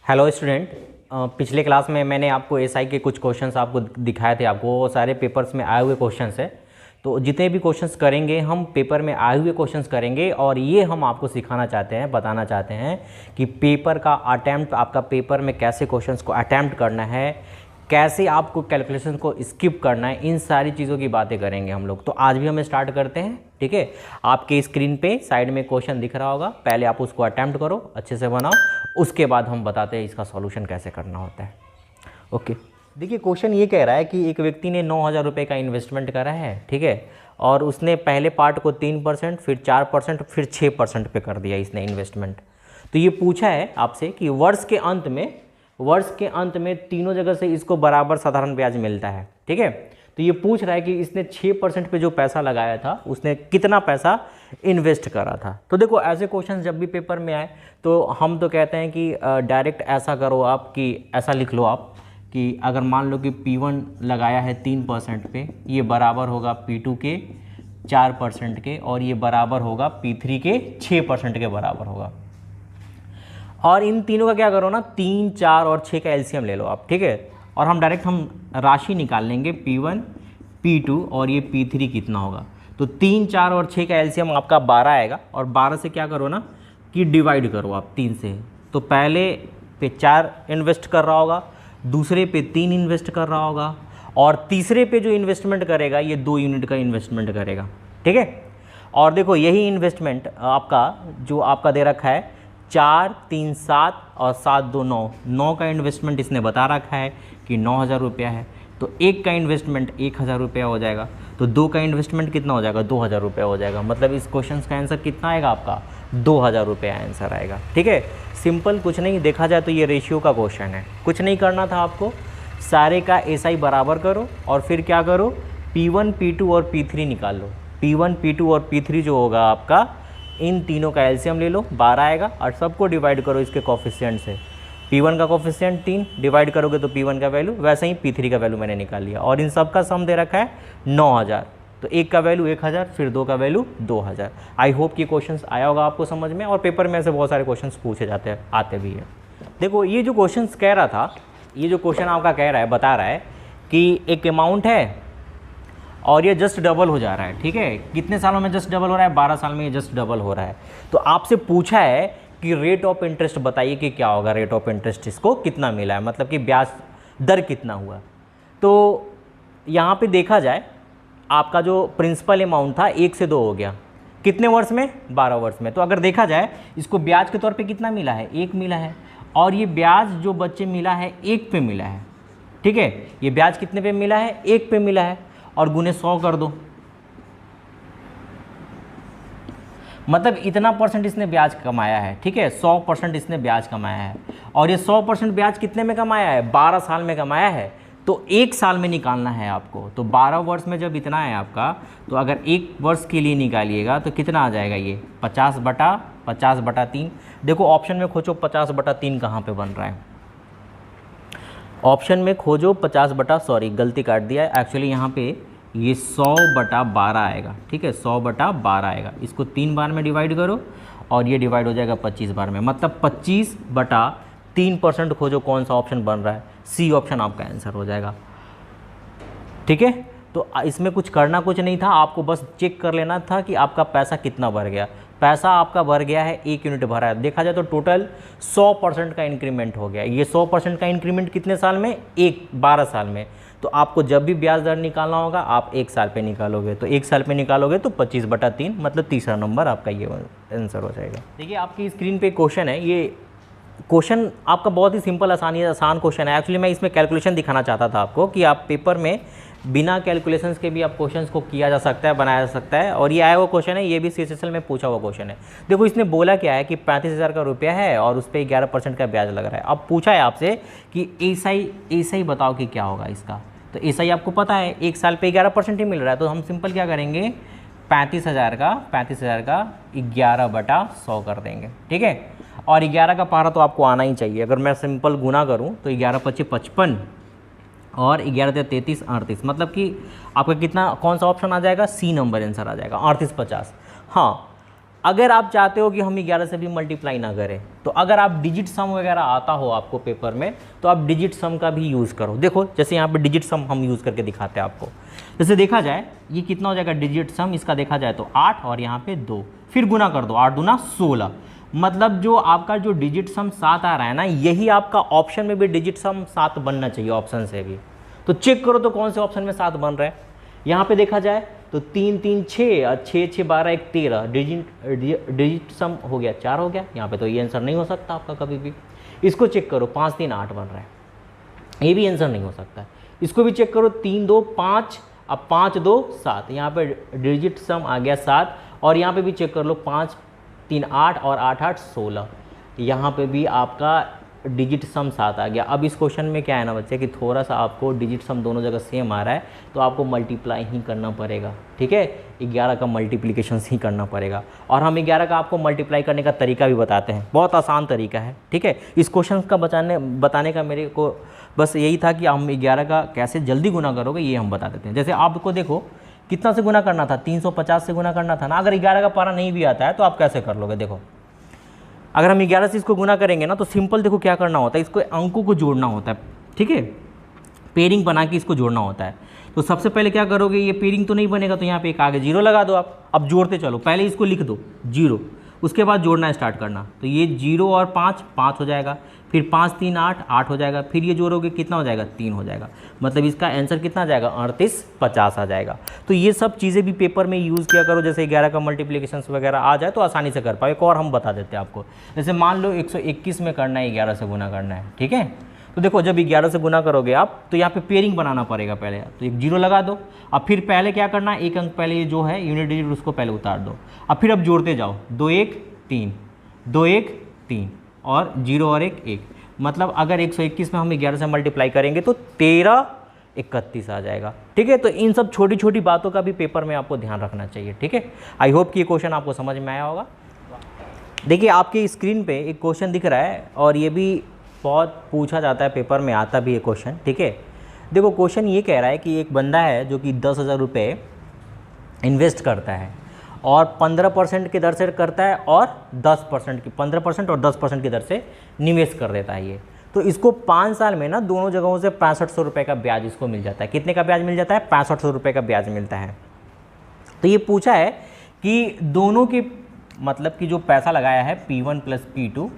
Hello student. पिछले class में मैंने आपको एसआई के कुछ क्वेश्चंस आपको दिखाए थे। आपको वो सारे पेपर्स में आए हुए क्वेश्चंस है। तो जितने भी क्वेश्चंस करेंगे हम पेपर में आए हुए क्वेश्चंस करेंगे, और ये हम आपको सिखाना चाहते हैं, बताना चाहते हैं कि पेपर का अटैम्प्ट, आपका पेपर में कैसे क्वेश्चंस को अटैम्प्ट करना है, कैसे आपको कैलकुलेशन को स्किप करना है, इन सारी चीज़ों की बातें करेंगे हम लोग। तो आज भी हम स्टार्ट करते हैं। ठीक है, आपके स्क्रीन पे साइड में क्वेश्चन दिख रहा होगा, पहले आप उसको अटैम्प्ट करो, अच्छे से बनाओ, उसके बाद हम बताते हैं इसका सॉल्यूशन कैसे करना होता है। ओके, देखिए क्वेश्चन ये कह रहा है कि एक व्यक्ति ने 9,000 रुपये का इन्वेस्टमेंट करा है। ठीक है, और उसने पहले पार्ट को 3%, फिर 4%, फिर 6% पे कर दिया इसने इन्वेस्टमेंट। तो ये पूछा है आपसे कि वर्ष के अंत में तीनों जगह से इसको बराबर साधारण ब्याज मिलता है। ठीक है, तो ये पूछ रहा है कि इसने 6% पे जो पैसा लगाया था उसने कितना पैसा इन्वेस्ट करा था। तो देखो ऐसे क्वेश्चन जब भी पेपर में आए तो हम तो कहते हैं कि डायरेक्ट ऐसा करो आप कि ऐसा लिख लो आप कि अगर मान लो कि P1 लगाया है 3% पे, ये बराबर होगा P2 के 4% के, और ये बराबर होगा P3 के 6% के बराबर होगा। और इन तीनों का क्या करो ना, 3, 4 और 6 का एलसीएम ले लो आप। ठीक है, और हम डायरेक्ट राशि निकाल लेंगे P1, P2 और ये P3 कितना होगा। तो 3, 4 और 6 का एलसीएम आपका 12 आएगा, और 12 से क्या करो ना कि डिवाइड करो आप 3 से। तो पहले पे 4 इन्वेस्ट कर रहा होगा, दूसरे पे 3 इन्वेस्ट कर रहा होगा, और तीसरे पे जो इन्वेस्टमेंट करेगा ये 2 यूनिट का इन्वेस्टमेंट करेगा। ठीक है, और देखो यही इन्वेस्टमेंट आपका जो आपका दे रखा है 4, 3, 7 और 7, 2, 9 का इन्वेस्टमेंट इसने बता रखा है कि 9,000 रुपया है। तो एक का इन्वेस्टमेंट 1,000 रुपया हो जाएगा, तो 2 का इन्वेस्टमेंट कितना हो जाएगा, 2,000 रुपया हो जाएगा। मतलब इस क्वेश्चन का आंसर कितना आएगा आपका, 2,000 रुपया आंसर आएगा। ठीक है, सिंपल, कुछ नहीं, देखा जाए तो ये रेशियो का क्वेश्चन है, कुछ नहीं करना था आपको। सारे का एसआई बराबर करो और फिर क्या करो, P1, P2 और P3 निकाल लो। P1, P2 और P3 जो होगा आपका, इन तीनों का एलसीएम ले लो, 12 आएगा, और सबको डिवाइड करो इसके कोफिशिएंट से। P1 का कोफिशिएंट 3, डिवाइड करोगे तो P1 का वैल्यू, वैसे ही P3 का वैल्यू मैंने निकाल लिया, और इन सब का सम दे रखा है 9,000। तो एक का वैल्यू 1,000, फिर 2 का वैल्यू 2,000। आई होप कि क्वेश्चंस आया होगा आपको समझ में, और पेपर में ऐसे बहुत सारे क्वेश्चंस पूछे जाते हैं, आते भी हैं। देखो ये जो क्वेश्चंस कह रहा था, ये जो क्वेश्चन आपका कह रहा है, बता रहा है कि एक अमाउंट है और ये जस्ट डबल हो जा रहा है। ठीक है, कितने सालों में जस्ट डबल हो रहा है, 12 साल में ये जस्ट डबल हो रहा है। तो आपसे पूछा है कि रेट ऑफ इंटरेस्ट बताइए कि क्या होगा, रेट ऑफ इंटरेस्ट इसको कितना मिला है, मतलब कि ब्याज दर कितना हुआ। तो यहाँ पे देखा जाए आपका जो प्रिंसिपल अमाउंट था 1 से 2 हो गया, कितने वर्ष में, 12 वर्ष में। तो अगर देखा जाए इसको ब्याज के तौर पे कितना मिला है, 1 मिला है, और ये ब्याज जो बच्चे मिला है 1 पे मिला है। ठीक है, ये ब्याज कितने पे मिला है, 1 पे मिला है, और गुने 100 कर दो, मतलब इतना परसेंट इसने ब्याज कमाया है। ठीक है, 100% इसने ब्याज कमाया है, और ये 100% ब्याज कितने में कमाया है, 12 साल में कमाया है। तो 1 साल में निकालना है आपको। तो 12 वर्ष में जब इतना है आपका, तो अगर 1 वर्ष के लिए निकालिएगा तो कितना आ जाएगा, ये 50/3। देखो ऑप्शन में खोजो 50/3 कहाँ पे बन रहा है, ऑप्शन में खोजो 50 सॉरी गलती काट दिया है, एक्चुअली यहाँ पे ये 100/12 आएगा। ठीक है, 100/12 आएगा। इसको 3 बार में डिवाइड करो, और ये डिवाइड हो जाएगा 25 बार में, मतलब 25/3% खोजो कौन सा ऑप्शन बन रहा है, सी ऑप्शन आपका आंसर हो जाएगा। ठीक है, तो इसमें कुछ करना कुछ नहीं था, आपको बस चेक कर लेना था कि आपका पैसा कितना बढ़ गया। पैसा आपका बढ़ गया है, 1 यूनिट भरा है। देखा जाए तो टोटल 100% का इंक्रीमेंट हो गया। ये 100% का इंक्रीमेंट कितने साल में, 12 साल में। तो आपको जब भी ब्याज दर निकालना होगा आप 1 साल पे निकालोगे, तो 1 साल पे निकालोगे तो 25/3, मतलब तीसरा नंबर आपका ये आंसर हो जाएगा। देखिए आपकी स्क्रीन पे क्वेश्चन है, ये क्वेश्चन आपका बहुत ही सिंपल आसान क्वेश्चन है। एक्चुअली मैं इसमें कैलकुलेशन दिखाना चाहता था आपको कि आप पेपर में बिना कैलकुलेशंस के भी आप क्वेश्चंस को किया जा सकता है, बनाया जा सकता है। और ये आया हुआ क्वेश्चन है, ये भी CSSL में पूछा हुआ क्वेश्चन है। देखो इसने बोला क्या है कि 35,000 का रुपया है और उस पर 11% का ब्याज लग रहा है। अब पूछा है आपसे कि एसआई बताओ कि क्या होगा इसका। तो एसआई आपको पता है 1 साल पे 11% ही मिल रहा है, तो हम सिंपल क्या करेंगे, 35,000 का 11/100 कर देंगे। ठीक है, और 11 का पारा तो आपको आना ही चाहिए। अगर मैं सिंपल गुना करूँ तो 11×5 = 55 और 11×3 = 33 38, मतलब कि आपका कितना, कौन सा ऑप्शन आ जाएगा, सी नंबर आंसर आ जाएगा 3850। हाँ, अगर आप चाहते हो कि हम 11 से भी मल्टीप्लाई ना करें, तो अगर आप डिजिट सम वगैरह आता हो आपको पेपर में, तो आप डिजिट सम का भी यूज़ करो। देखो जैसे यहाँ पे डिजिट सम हम यूज़ करके दिखाते हैं आपको। जैसे देखा जाए ये कितना हो जाएगा डिजिट सम, इसका देखा जाए तो 8 और यहाँ पे 2, फिर गुना कर दो, 8 दूना 16। मतलब जो आपका जो डिजिट सम 7 आ रहा है ना, यही आपका ऑप्शन में भी डिजिट सम 7 बनना चाहिए ऑप्शन से भी। तो चेक करो तो कौन से ऑप्शन में 7 बन रहा है। यहाँ पे देखा जाए तो 3 3 6 और 6 6 12 1 13, डिजिट सम हो गया 4 हो गया। यहाँ पे तो ये आंसर नहीं हो सकता आपका कभी भी। इसको चेक करो 5 3 8 बन रहा है, ये भी आंसर नहीं हो सकता है। इसको भी चेक करो 3 2 5, अब 5 2 7, यहाँ पे डिजिट सम आ गया 7। और यहाँ पे भी चेक कर लो 5 3 8 और 8 8 16, यहाँ पे भी आपका डिजिट सम 7 आ गया। अब इस क्वेश्चन में क्या है ना बच्चे कि थोड़ा सा आपको डिजिट सम दोनों जगह सेम आ रहा है, तो आपको मल्टीप्लाई ही करना पड़ेगा, ठीक है। 11 का मल्टीप्लिकेशन ही करना पड़ेगा। और हम 11 का आपको मल्टीप्लाई करने का तरीका भी बताते हैं, बहुत आसान तरीका है, ठीक है। इस क्वेश्चन का बताने का मेरे को बस यही था कि हम 11 का कैसे जल्दी गुना करोगे ये हम बता देते हैं। जैसे आपको देखो कितना से गुना करना था, 350 से गुना करना था ना। अगर 11 का पारा नहीं भी आता है तो आप कैसे कर लोगे। देखो अगर हम 11 से इसको गुना करेंगे ना, तो सिंपल देखो क्या करना होता है, इसको अंकों को जोड़ना होता है, ठीक है। पेयरिंग बना के इसको जोड़ना होता है। तो सबसे पहले क्या करोगे, ये पेयरिंग तो नहीं बनेगा तो यहाँ पे एक आगे 0 लगा दो आप। अब जोड़ते चलो, पहले इसको लिख दो 0, उसके बाद जोड़ना स्टार्ट करना। तो ये 0 और 5 5 हो जाएगा, फिर 5 3 8 8 हो जाएगा, फिर ये जोड़ोगे कितना हो जाएगा 3 हो जाएगा। मतलब इसका आंसर कितना आ जाएगा 38 50 आ जाएगा। तो ये सब चीज़ें भी पेपर में यूज़ किया करो। जैसे 11 का मल्टीप्लिकेशन वगैरह आ जाए तो आसानी से कर पाओ। एक और हम बता देते हैं आपको, जैसे मान लो 121 में करना है, 11 से गुना करना है, ठीक है। तो देखो जब 11 से गुना करोगे आप तो यहाँ पे पेयरिंग बनाना पड़ेगा पहले, तो एक 0 लगा दो। अब फिर पहले क्या करना है, एक अंक पहले ये जो है यूनिट डिजिट उसको पहले उतार दो। अब फिर अब जोड़ते जाओ, 2 1 3 2 1 3 और 0 और 1 1। मतलब अगर 121 में हम 11 से मल्टीप्लाई करेंगे तो 13 31 आ जाएगा, ठीक है। तो इन सब छोटी छोटी बातों का भी पेपर में आपको ध्यान रखना चाहिए, ठीक है। आई होप कि ये क्वेश्चन आपको समझ में आया होगा। देखिए आपकी स्क्रीन पे एक क्वेश्चन दिख रहा है और ये भी बहुत पूछा जाता है, पेपर में आता भी है क्वेश्चन, ठीक है। देखो क्वेश्चन ये कह रहा है कि एक बंदा है जो कि 10,000 रुपये इन्वेस्ट करता है और 15% की दर से करता है और 10% की 15% और 10% की दर से निवेश कर देता है ये। तो इसको 5 साल में ना दोनों जगहों से 6500 रुपये का ब्याज इसको मिल जाता है। कितने का ब्याज मिल जाता है, 6500 रुपये का ब्याज मिलता है। तो ये पूछा है कि दोनों के मतलब कि जो पैसा लगाया है P1 प्लस P2,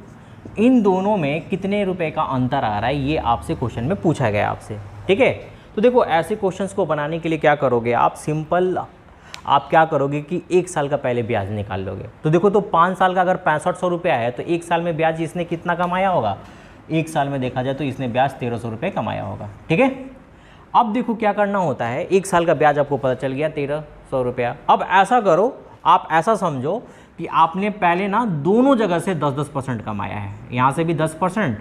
इन दोनों में कितने रुपए का अंतर आ रहा है, ये आपसे क्वेश्चन में पूछा गया आपसे, ठीक है। तो देखो ऐसे क्वेश्चंस को बनाने के लिए क्या करोगे आप, सिंपल आप क्या करोगे कि 1 साल का पहले ब्याज निकाल लोगे। तो देखो तो 5 साल का अगर 6500 रुपया है तो 1 साल में ब्याज इसने कितना कमाया होगा, 1 साल में देखा जाए तो इसने ब्याज 1300 रुपये कमाया होगा, ठीक है। अब देखो क्या करना होता है, 1 साल का ब्याज आपको पता चल गया 1300 रुपया। अब ऐसा करो, आप ऐसा समझो कि आपने पहले ना दोनों जगह से 10-10% कमाया है, यहाँ से भी 10%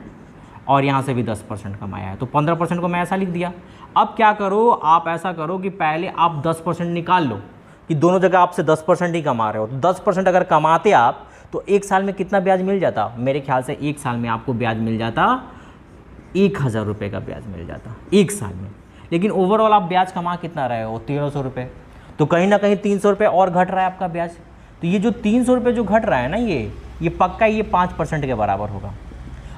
और यहाँ से भी 10% कमाया है। तो 15% को मैं ऐसा लिख दिया। अब क्या करो, आप ऐसा करो कि पहले आप 10% निकाल लो कि दोनों जगह आपसे 10% ही कमा रहे हो। तो 10% अगर कमाते आप तो 1 साल में कितना ब्याज मिल जाता, मेरे ख्याल से 1 साल में आपको ब्याज मिल जाता 1000 रुपये का ब्याज मिल जाता 1 साल में। लेकिन ओवरऑल आप ब्याज कमा कितना रहे हो, 1300 रुपये। तो कहीं ना कहीं 300 रुपये और घट रहा है आपका ब्याज। तो ये जो 300 रुपये जो घट रहा है ना, ये पक्का ये 5% के बराबर होगा।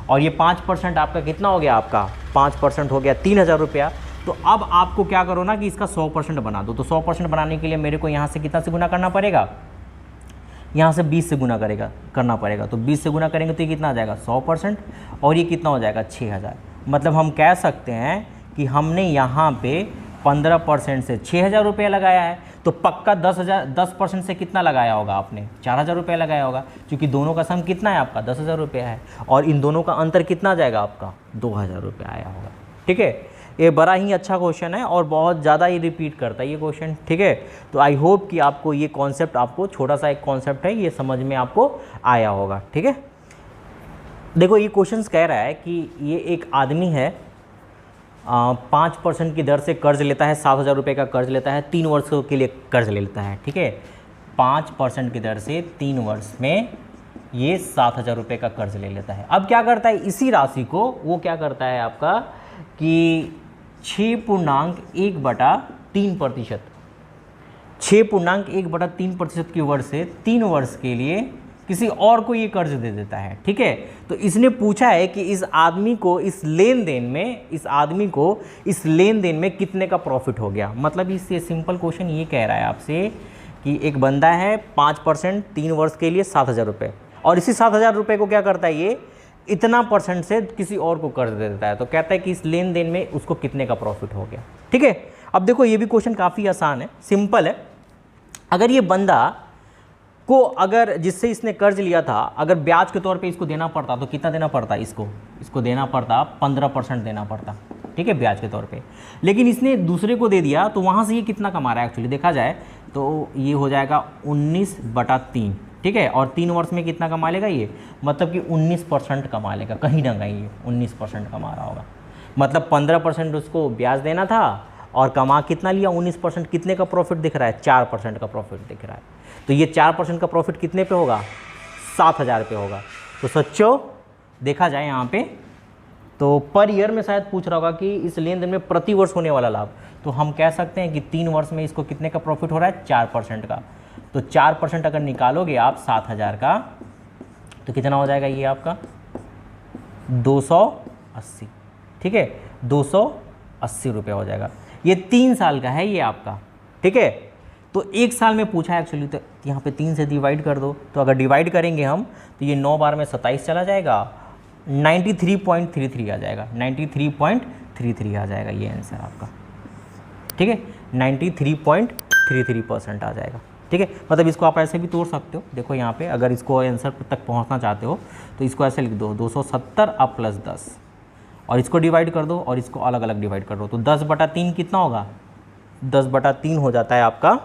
और ये 5% आपका कितना हो गया, आपका 5% हो गया 3000 रुपया। तो अब आपको क्या करो ना कि इसका 100% बना दो। तो 100% बनाने के लिए मेरे को यहाँ से कितना से गुना करना पड़ेगा, यहाँ से 20 से गुना करना पड़ेगा। तो 20 से गुना करेंगे तो ये कितना आ जाएगा 100%, और ये कितना हो जाएगा 6000। मतलब हम कह सकते हैं कि हमने यहाँ पे 15% से 6000 रुपये लगाया है। तो पक्का 10% से कितना लगाया होगा आपने, 4000 रुपये लगाया होगा, क्योंकि दोनों का सम कितना है आपका 10,000 रुपया है। और इन दोनों का अंतर कितना जाएगा आपका 2000 रुपये आया होगा, ठीक है। ये बड़ा ही अच्छा क्वेश्चन है और बहुत ज़्यादा ही रिपीट करता है ये क्वेश्चन, ठीक है। तो आई होप कि आपको ये कॉन्सेप्ट, आपको छोटा सा एक कॉन्सेप्ट है, ये समझ में आपको आया होगा, ठीक है। देखो ये क्वेश्चन कह रहा है कि ये एक आदमी है 5% की दर से कर्ज लेता है, 7000 रुपये का कर्ज लेता है, 3 वर्षों के लिए कर्ज ले लेता है, ठीक है। 5% की दर से 3 वर्ष में ये 7000 रुपये का कर्ज ले लेता है। अब क्या करता है, इसी राशि को वो क्या करता है आपका कि 6.1/3%, 6.1/3% की दर से 3 वर्ष के लिए किसी और को ये कर्ज दे देता है, ठीक है। तो इसने पूछा है कि इस आदमी को इस लेन देन में कितने का प्रॉफिट हो गया। मतलब इससे सिंपल क्वेश्चन ये कह रहा है आपसे कि एक बंदा है 5% 3 वर्ष के लिए 7,000 रुपये, और इसी 7,000 रुपये को क्या करता है, ये इतना % से किसी और को कर्ज दे देता है। तो कहता है कि इस लेन देन में उसको कितने का प्रॉफिट हो गया, ठीक है। अब देखो ये भी क्वेश्चन काफ़ी आसान है, सिंपल है। अगर ये बंदा को अगर जिससे इसने कर्ज लिया था, अगर ब्याज के तौर पे इसको देना पड़ता तो कितना देना पड़ता, इसको देना पड़ता 15% देना पड़ता, ठीक है, ब्याज के तौर पे। लेकिन इसने दूसरे को दे दिया, तो वहाँ से ये कितना कमा रहा है एक्चुअली देखा जाए तो ये हो जाएगा 19/3, ठीक है। और 3 वर्ष में कितना कमा लेगा ये, मतलब कि 19% कमा लेगा, कहीं ना कहीं 19% कमा रहा होगा। मतलब 15% उसको ब्याज देना था और कमा कितना लिया, 19%। कितने का प्रॉफिट दिख रहा है, 4% का प्रॉफिट दिख रहा है। तो ये 4% का प्रॉफिट कितने पे होगा, 7,000 पे होगा। तो सच्चो देखा जाए यहाँ पे तो पर ईयर में शायद पूछ रहा होगा कि इस लेन देन में प्रति वर्ष होने वाला लाभ, तो हम कह सकते हैं कि 3 वर्ष में इसको कितने का प्रॉफिट हो रहा है, 4% का। तो 4% अगर निकालोगे आप 7,000 का, तो कितना हो जाएगा ये आपका 280, ठीक है, 280 रुपये हो जाएगा। ये 3 साल का है ये आपका, ठीक है। तो 1 साल में पूछा है एक्चुअली, तो यहाँ पे 3 से डिवाइड कर दो। तो अगर डिवाइड करेंगे हम तो ये 9 बार में 27 चला जाएगा, 93.33 आ जाएगा, 93.33 आ जाएगा ये आंसर आपका, ठीक है, 93.33% आ जाएगा, ठीक है। मतलब इसको आप ऐसे भी तोड़ सकते हो, देखो यहाँ पे अगर इसको आंसर तक पहुँचना चाहते हो तो इसको ऐसे लिख दो 270 अब प्लस 10, और इसको डिवाइड कर दो और इसको अलग अलग डिवाइड कर दो। तो 10/3 कितना होगा, 10/3 हो जाता है आपका,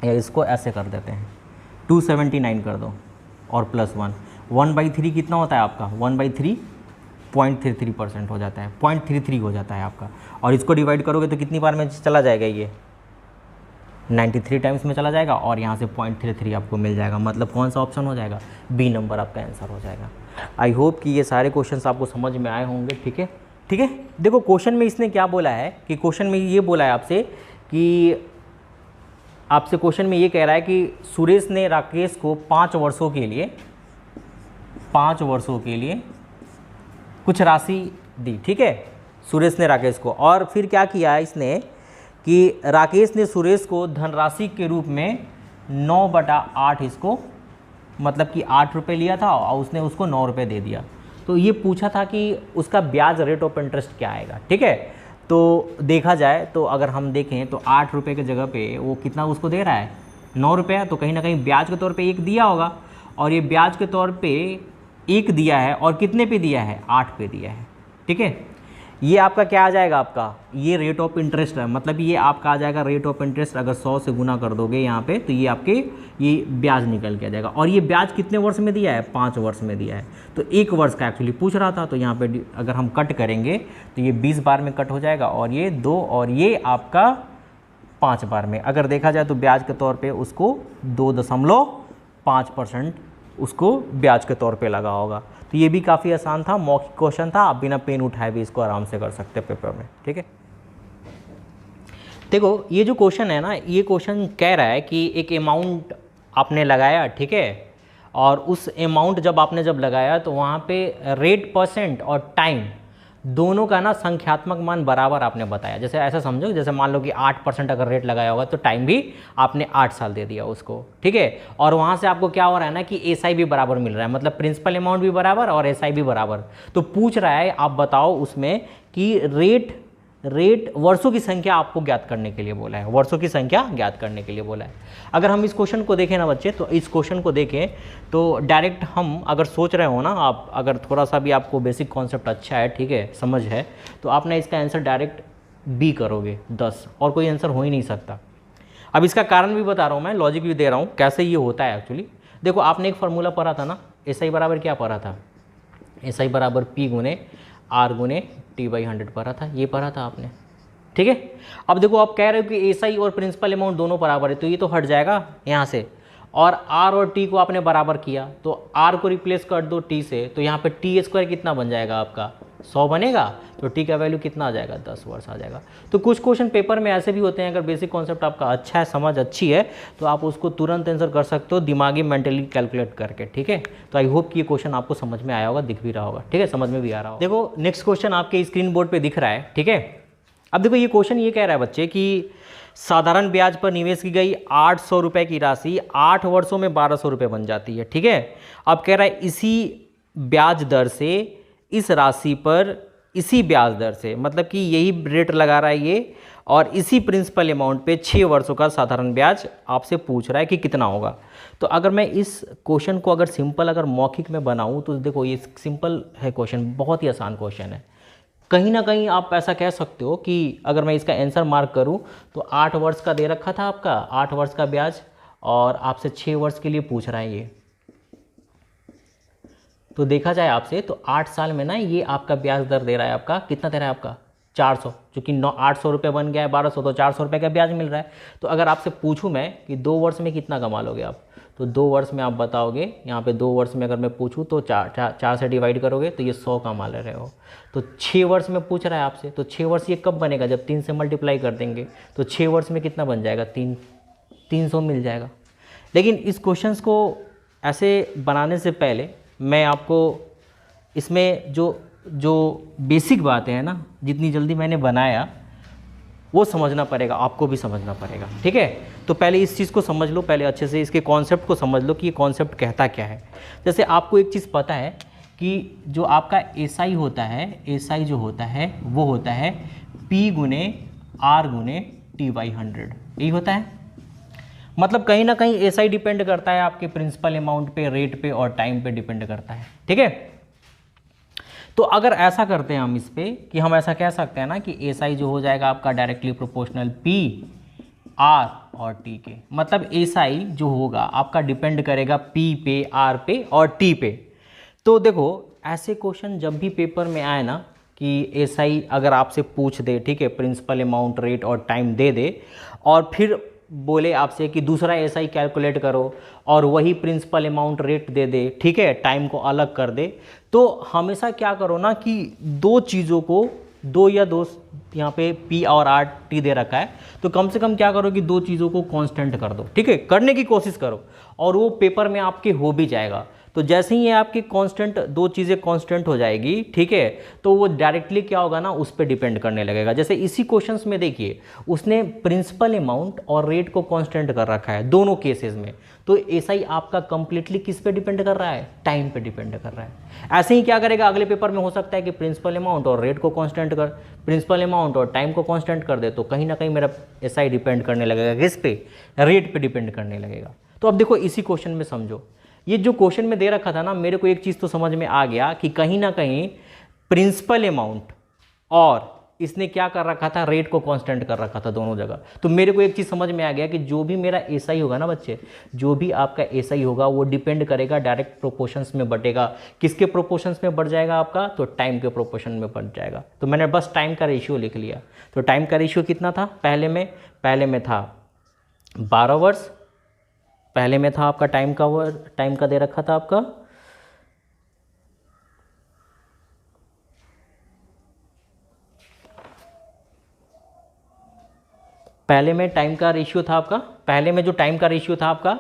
या इसको ऐसे कर देते हैं 279 कर दो और प्लस 1/3 कितना होता है आपका, 1/3.33% हो जाता है, 0.33 हो जाता है आपका। और इसको डिवाइड करोगे तो कितनी बार में चला जाएगा ये, 93 टाइम्स में चला जाएगा, और यहाँ से 0.33 आपको मिल जाएगा। मतलब कौन सा ऑप्शन हो जाएगा, बी नंबर आपका आंसर हो जाएगा। आई होप कि ये सारे क्वेश्चंस आपको समझ में आए होंगे, ठीक है, ठीक है। देखो क्वेश्चन में इसने क्या बोला है कि क्वेश्चन में ये बोला है आपसे कि आपसे क्वेश्चन में ये कह रहा है कि सुरेश ने राकेश को 5 वर्षों के लिए कुछ राशि दी, ठीक है, सुरेश ने राकेश को। और फिर क्या किया है इसने कि राकेश ने सुरेश को धनराशि के रूप में 9/8 इसको, मतलब कि 8 रुपये लिया था और उसने उसको 9 रुपये दे दिया। तो ये पूछा था कि उसका ब्याज रेट ऑफ इंटरेस्ट क्या आएगा, ठीक है। तो देखा जाए तो अगर हम देखें तो 8 रुपये की जगह पे वो कितना उसको दे रहा है, 9 रुपये। तो कहीं ना कहीं ब्याज के तौर पे 1 दिया होगा, और ये ब्याज के तौर पे 1 दिया है, और कितने पे दिया है, 8 पे दिया है, ठीक है। ये आपका क्या आ जाएगा, आपका ये रेट ऑफ इंटरेस्ट है, मतलब ये आपका आ जाएगा रेट ऑफ इंटरेस्ट। अगर 100 से गुना कर दोगे यहाँ पे तो ये आपके ये ब्याज निकल के आ जाएगा। और ये ब्याज कितने वर्ष में दिया है, 5 वर्ष में दिया है। तो 1 वर्ष का एक्चुअली पूछ रहा था, तो यहाँ पे अगर हम कट करेंगे तो ये 20 बार में कट हो जाएगा, और ये 2 और ये आपका 5 बार में। अगर देखा जाए तो ब्याज के तौर पर उसको 2.5% उसको ब्याज के तौर पे लगा होगा। तो ये भी काफ़ी आसान था, मौखिक क्वेश्चन था, आप बिना पेन उठाए भी इसको आराम से कर सकते हैं पेपर में, ठीक है। देखो ये जो क्वेश्चन है ना, ये क्वेश्चन कह रहा है कि एक अमाउंट आपने लगाया, ठीक है, और उस अमाउंट जब लगाया तो वहाँ पे रेट % और टाइम दोनों का ना संख्यात्मक मान बराबर आपने बताया। जैसे ऐसा समझो, जैसे मान लो कि 8% अगर रेट लगाया होगा तो टाइम भी आपने 8 साल दे दिया उसको, ठीक है। और वहाँ से आपको क्या हो रहा है ना कि एसआई भी बराबर मिल रहा है, मतलब प्रिंसिपल अमाउंट भी बराबर और एसआई भी बराबर। तो पूछ रहा है आप बताओ उसमें कि रेट वर्षों की संख्या आपको ज्ञात करने के लिए बोला है, वर्षों की संख्या ज्ञात करने के लिए बोला है। अगर हम इस क्वेश्चन को देखें ना बच्चे, तो इस क्वेश्चन को देखें तो डायरेक्ट हम अगर सोच रहे हो ना, आप अगर थोड़ा सा भी आपको बेसिक कॉन्सेप्ट अच्छा है, ठीक है, समझ है, तो आप ना इसका आंसर डायरेक्ट बी करोगे 10, और कोई आंसर हो ही नहीं सकता। अब इसका कारण भी बता रहा हूँ मैं, लॉजिक भी दे रहा हूँ कैसे ये होता है एक्चुअली। देखो आपने एक फार्मूला पढ़ा था ना, एसआई बराबर क्या पढ़ा था, एसआई बराबर पी गुने आर गुने T/100 पढ़ा था, ये पढ़ा था आपने, ठीक है। अब देखो आप कह रहे हो कि एसआई और प्रिंसिपल अमाउंट दोनों बराबर है, तो ये तो हट जाएगा यहाँ से, और आर और टी को आपने बराबर किया, तो आर को रिप्लेस कर दो टी से, तो यहाँ पे T² कितना बन जाएगा आपका 100 बनेगा तो टी का वैल्यू कितना आ जाएगा, 10 वर्ष आ जाएगा। तो कुछ क्वेश्चन पेपर में ऐसे भी होते हैं, अगर बेसिक कॉन्सेप्ट आपका अच्छा है, समझ अच्छी है, तो आप उसको तुरंत आंसर कर सकते हो दिमागी मेंटली कैलकुलेट करके, ठीक है। तो आई होप कि ये क्वेश्चन आपको समझ में आया होगा, दिख भी रहा होगा, ठीक है, समझ में भी आ रहा होगा। देखो नेक्स्ट क्वेश्चन आपके स्क्रीन बोर्ड पर दिख रहा है, ठीक है। अब देखो ये क्वेश्चन ये कह रहा है बच्चे कि साधारण ब्याज पर निवेश की गई 800 रुपये की राशि 8 वर्षों में 1200 रुपये बन जाती है, ठीक है। अब कह रहा है इसी ब्याज दर से इस राशि पर इसी ब्याज दर से, मतलब कि यही रेट लगा रहा है ये, और इसी प्रिंसिपल अमाउंट पे 6 वर्षों का साधारण ब्याज आपसे पूछ रहा है कि कितना होगा। तो अगर मैं इस क्वेश्चन को अगर सिंपल अगर मौखिक में बनाऊँ तो देखो ये सिंपल है क्वेश्चन, बहुत ही आसान क्वेश्चन है। कहीं ना कहीं आप ऐसा कह सकते हो कि अगर मैं इसका आंसर मार्क करूं तो 8 वर्ष का दे रखा था आपका, 8 वर्ष का ब्याज, और आपसे 6 वर्ष के लिए पूछ रहा है ये। तो देखा जाए आपसे तो 8 साल में ना ये आपका ब्याज दर दे रहा है, आपका कितना दे रहा है, आपका 400, चूँकि 800 रुपये बन गया है 1200, तो 400 रुपये का ब्याज मिल रहा है। तो अगर आपसे पूछूँ मैं कि 2 वर्ष में कितना कमा लोगे आप, तो 2 वर्ष में आप बताओगे, यहाँ पे 2 वर्ष में अगर मैं पूछूँ तो 4 से डिवाइड करोगे तो ये 100 कमा ले रहे हो। तो 6 वर्ष में पूछ रहा है आपसे, तो 6 वर्ष ये कब बनेगा, जब 3 से मल्टीप्लाई कर देंगे तो 6 वर्ष में कितना बन जाएगा, 300 मिल जाएगा। लेकिन इस क्वेश्चंस को ऐसे बनाने से पहले मैं आपको इसमें जो बेसिक बातें हैं ना, जितनी जल्दी मैंने बनाया वो समझना पड़ेगा, आपको भी समझना पड़ेगा, ठीक है। तो पहले इस चीज़ को समझ लो, पहले अच्छे से इसके कॉन्सेप्ट को समझ लो कि ये कॉन्सेप्ट कहता क्या है। जैसे आपको एक चीज़ पता है कि जो आपका एसआई होता है, एसआई जो होता है वो होता है P गुने R गुने T/100, यही होता है। मतलब कहीं ना कहीं एसआई डिपेंड करता है आपके प्रिंसिपल अमाउंट पे, रेट पे और टाइम पे डिपेंड करता है, ठीक है। तो अगर ऐसा करते हैं हम इस पे कि हम ऐसा कह सकते हैं ना कि एसआई जो हो जाएगा आपका डायरेक्टली प्रोपोर्शनल P R और T के, मतलब एसआई जो होगा आपका डिपेंड करेगा P पे, R पे और T पे। तो देखो ऐसे क्वेश्चन जब भी पेपर में आए ना कि एसआई अगर आपसे पूछ दे, ठीक है, प्रिंसिपल अमाउंट, रेट और टाइम दे दे, और फिर बोले आपसे कि दूसरा एसआई कैलकुलेट करो और वही प्रिंसिपल अमाउंट रेट दे दे, ठीक है, टाइम को अलग कर दे, तो हमेशा क्या करो ना कि दो चीज़ों को, दो या दो, यहाँ पे P और R T दे रखा है, तो कम से कम क्या करो कि दो चीज़ों को कांस्टेंट कर दो, ठीक है, करने की कोशिश करो, और वो पेपर में आपके हो भी जाएगा। तो जैसे ही ये आपकी कांस्टेंट, दो चीज़ें कांस्टेंट हो जाएगी, ठीक है, तो वो डायरेक्टली क्या होगा ना, उस पर डिपेंड करने लगेगा। जैसे इसी क्वेश्चंस में देखिए उसने प्रिंसिपल अमाउंट और रेट को कांस्टेंट कर रखा है दोनों केसेस में, तो एसआई आपका कंप्लीटली किस पे डिपेंड कर रहा है, टाइम पे डिपेंड कर रहा है। ऐसे ही क्या करेगा अगले पेपर में, हो सकता है कि प्रिंसिपल अमाउंट और रेट को कांस्टेंट कर, प्रिंसिपल अमाउंट और टाइम को कांस्टेंट कर दे, तो कहीं ना कहीं मेरा एसआई डिपेंड करने लगेगा किस पे, रेट पे डिपेंड करने लगेगा। तो अब देखो इसी क्वेश्चन में समझो, ये जो क्वेश्चन में दे रखा था ना, मेरे को एक चीज़ तो समझ में आ गया कि कहीं ना कहीं प्रिंसिपल अमाउंट और इसने क्या कर रखा था, रेट को कांस्टेंट कर रखा था दोनों जगह। तो मेरे को एक चीज़ समझ में आ गया कि जो भी मेरा एसआई होगा ना बच्चे, जो भी आपका एसआई होगा वो डिपेंड करेगा, डायरेक्ट प्रोपोर्शंस में बढ़ेगा। किसके प्रोपोर्शंस में बढ़ जाएगा आपका, तो टाइम के प्रोपोर्शन में बढ़ जाएगा। तो मैंने बस टाइम का रेशियो लिख लिया। तो टाइम का रेशियो कितना था पहले में था 12 वर्ष, पहले में था आपका टाइम का दे रखा था आपका पहले में टाइम का रेशियो था आपका, पहले में जो टाइम का रेशियो था आपका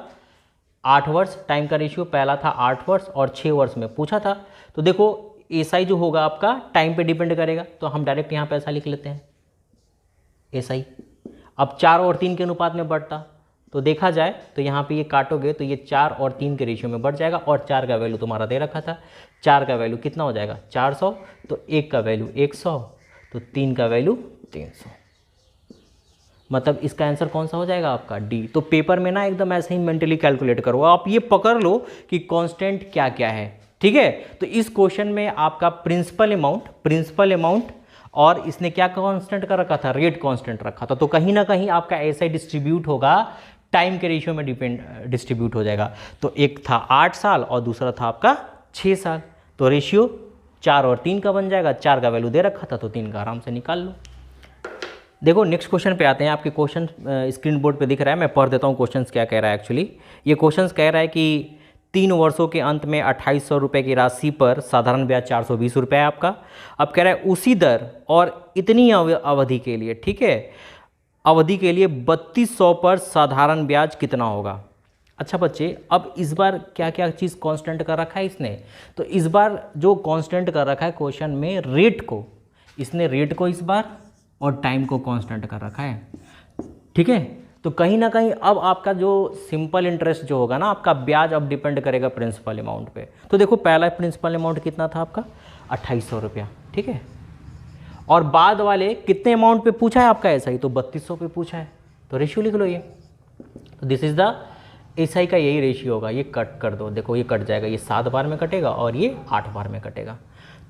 8 वर्ष, टाइम का रेशियो पहला था 8 वर्ष और 6 वर्ष में पूछा था। तो देखो एसआई जो होगा आपका टाइम पे डिपेंड करेगा, तो हम डायरेक्ट यहाँ पे ऐसा लिख लेते हैं एसआई। अब 4 और 3 के अनुपात में बढ़ता, तो देखा जाए तो यहाँ पे ये काटोगे तो ये 4 और 3 के रेशियो में बढ़ जाएगा, और 4 का वैल्यू तुम्हारा दे रखा था, 4 का वैल्यू कितना हो जाएगा 400, तो 1 का वैल्यू 100, तो 3 का वैल्यू 300, मतलब इसका आंसर कौन सा हो जाएगा आपका डी। तो पेपर में ना एकदम ऐसे ही मेंटली कैलकुलेट करो, आप ये पकड़ लो कि कांस्टेंट क्या क्या है, ठीक है। तो इस क्वेश्चन में आपका प्रिंसिपल अमाउंट और इसने क्या कांस्टेंट कर रखा था, रेट कांस्टेंट रखा था। तो कहीं ना कहीं आपका ऐसा डिस्ट्रीब्यूट होगा, टाइम के रेशियो में डिस्ट्रीब्यूट हो जाएगा। तो एक था 8 साल और दूसरा था आपका 6 साल, तो रेशियो 4 और 3 का बन जाएगा। 4 का वैल्यू दे रखा था तो 3 का आराम से निकाल लो। देखो नेक्स्ट क्वेश्चन पे आते हैं। आपके क्वेश्चन स्क्रीन बोर्ड पे दिख रहा है, मैं पढ़ देता हूँ क्वेश्चन क्या कह रहा है। एक्चुअली ये क्वेश्चन कह रहा है कि 3 वर्षों के अंत में 2800 रुपये की राशि पर साधारण ब्याज 420 रुपये है आपका। अब कह रहा है उसी दर और इतनी अवधि के लिए, ठीक है, अवधि के लिए 3200 पर साधारण ब्याज कितना होगा। अच्छा बच्चे, अब इस बार क्या क्या चीज़ कांस्टेंट कर रखा है इसने, तो इस बार जो कांस्टेंट कर रखा है क्वेश्चन में रेट को, इसने रेट को इस बार और टाइम को कांस्टेंट कर रखा है, ठीक है। तो कहीं ना कहीं अब आपका जो सिंपल इंटरेस्ट जो होगा ना, आपका ब्याज अब डिपेंड करेगा प्रिंसिपल अमाउंट पे। तो देखो पहला प्रिंसिपल अमाउंट कितना था आपका 2800 रुपया, ठीक है, और बाद वाले कितने अमाउंट पे पूछा है आपका एसआई, तो 3200 पे पूछा है, तो रेशियो लिख लो ये। तो दिस इज द एसआई का यही रेशियो होगा, ये कट कर दो, देखो ये कट जाएगा, ये 7 बार में कटेगा और ये 8 बार में कटेगा।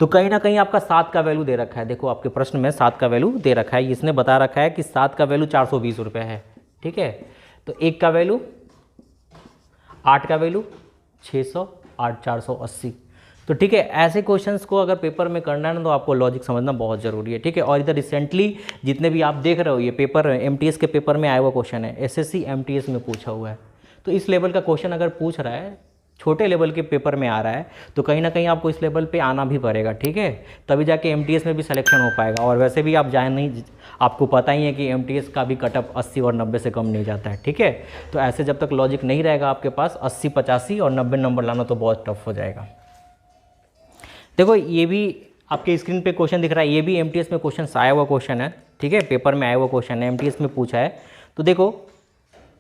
तो कहीं ना कहीं आपका 7 का वैल्यू दे रखा है, देखो आपके प्रश्न में 7 का वैल्यू दे रखा है, इसने बता रखा है कि 7 का वैल्यू 420 रुपये है, ठीक है। तो 1 का वैल्यू, 8 का वैल्यू 600, 8 480। तो ठीक है, ऐसे क्वेश्चंस को अगर पेपर में करना है ना, तो आपको लॉजिक समझना बहुत ज़रूरी है, ठीक है। और इधर रिसेंटली जितने भी आप देख रहे हो, ये पेपर एमटीएस के पेपर में आया हुआ क्वेश्चन है, एसएससी एमटीएस में पूछा हुआ है। तो इस लेवल का क्वेश्चन अगर पूछ रहा है, छोटे लेवल के पेपर में आ रहा है, तो कहीं ना कहीं आपको इस लेवल पे आना भी पड़ेगा, ठीक है, तभी जाके एमटीएस में भी सिलेक्शन हो पाएगा। और वैसे भी आप जान नहीं, आपको पता ही है कि एमटीएस का भी कटअप 80 और 90 से कम नहीं जाता है, ठीक है। तो ऐसे जब तक लॉजिक नहीं रहेगा आपके पास, 80 85 और 90 नंबर लाना तो बहुत टफ हो जाएगा। देखो ये भी आपके स्क्रीन पे क्वेश्चन दिख रहा है, ये भी एमटीएस में क्वेश्चन आया हुआ क्वेश्चन है, ठीक है, पेपर में आया हुआ क्वेश्चन है, एमटीएस में पूछा है। तो देखो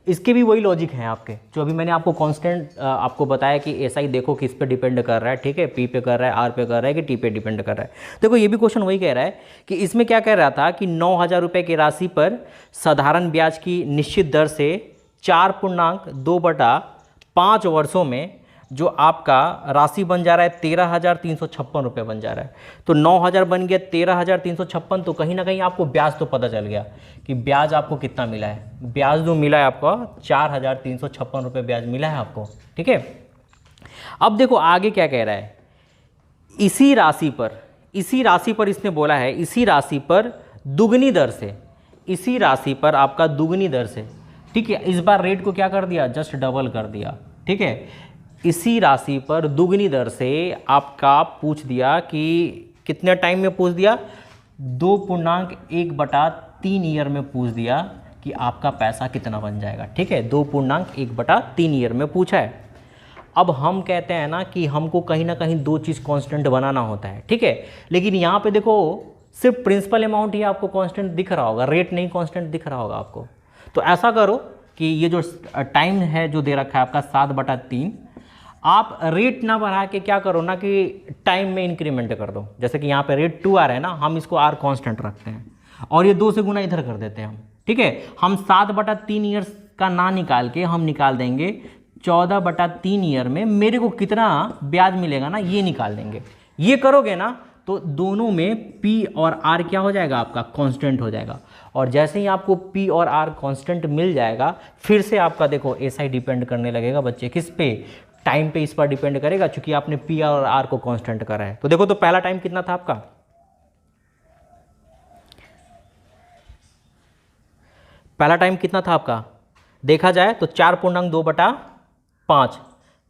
इसके भी वही लॉजिक हैं आपके, जो अभी मैंने आपको कांस्टेंट आपको बताया कि एसआई देखो किस पे डिपेंड कर रहा है, ठीक है, पी पे कर रहा है, आर पे कर रहा है कि टी पे डिपेंड कर रहा है। देखो ये भी क्वेश्चन वही कह रहा है कि इसमें क्या कह रहा था कि 9000 रुपये की राशि पर साधारण ब्याज की निश्चित दर से 4.2/5 वर्षों में जो आपका राशि बन जा रहा है 13,356 रुपये बन जा रहा है। तो 9000 बन गया 13,356, तो कहीं ना कहीं आपको ब्याज तो पता चल गया कि ब्याज आपको कितना मिला है। ब्याज जो मिला है आपको 4,356 रुपये ब्याज मिला है आपको, ठीक है। अब देखो आगे क्या कह रहा है, इसी राशि पर इसने बोला है, इसी राशि पर दुगनी दर से, इसी राशि पर आपका दुगनी दर से, ठीक है, इस बार रेट को क्या कर दिया, जस्ट डबल कर दिया, ठीक है। इसी राशि पर दुगनी दर से आपका पूछ दिया कि कितने टाइम में पूछ दिया, 2.1/3 ईयर में पूछ दिया कि आपका पैसा कितना बन जाएगा, ठीक है, 2.1/3 ईयर में पूछा है। अब हम कहते हैं ना कि हमको कहीं ना कहीं दो चीज़ कांस्टेंट बनाना होता है, ठीक है, लेकिन यहाँ पे देखो सिर्फ प्रिंसिपल अमाउंट ही आपको कांस्टेंट दिख रहा होगा, रेट नहीं कांस्टेंट दिख रहा होगा आपको। तो ऐसा करो कि ये जो टाइम है जो दे रखा है आपका 7/3, आप रेट ना बढ़ा के क्या करो ना कि टाइम में इंक्रीमेंट कर दो। जैसे कि यहाँ पे रेट 2 आ रहा है ना, हम इसको आर कांस्टेंट रखते हैं और ये 2 से गुना इधर कर देते हैं हम, ठीक है। हम 7/3 ईयर्स का ना निकाल के हम निकाल देंगे 14/3 ईयर में मेरे को कितना ब्याज मिलेगा ना, ये निकाल देंगे। ये करोगे ना तो दोनों में पी और आर क्या हो जाएगा, आपका कांस्टेंट हो जाएगा। और जैसे ही आपको पी और आर कांस्टेंट मिल जाएगा, फिर से आपका देखो एसआई डिपेंड करने लगेगा बच्चे, किस पे, टाइम पे इस पर डिपेंड करेगा, क्योंकि आपने पी और आर को कांस्टेंट करा है। तो देखो तो पहला टाइम कितना था आपका, पहला टाइम कितना था आपका, देखा जाए तो 4.2/5,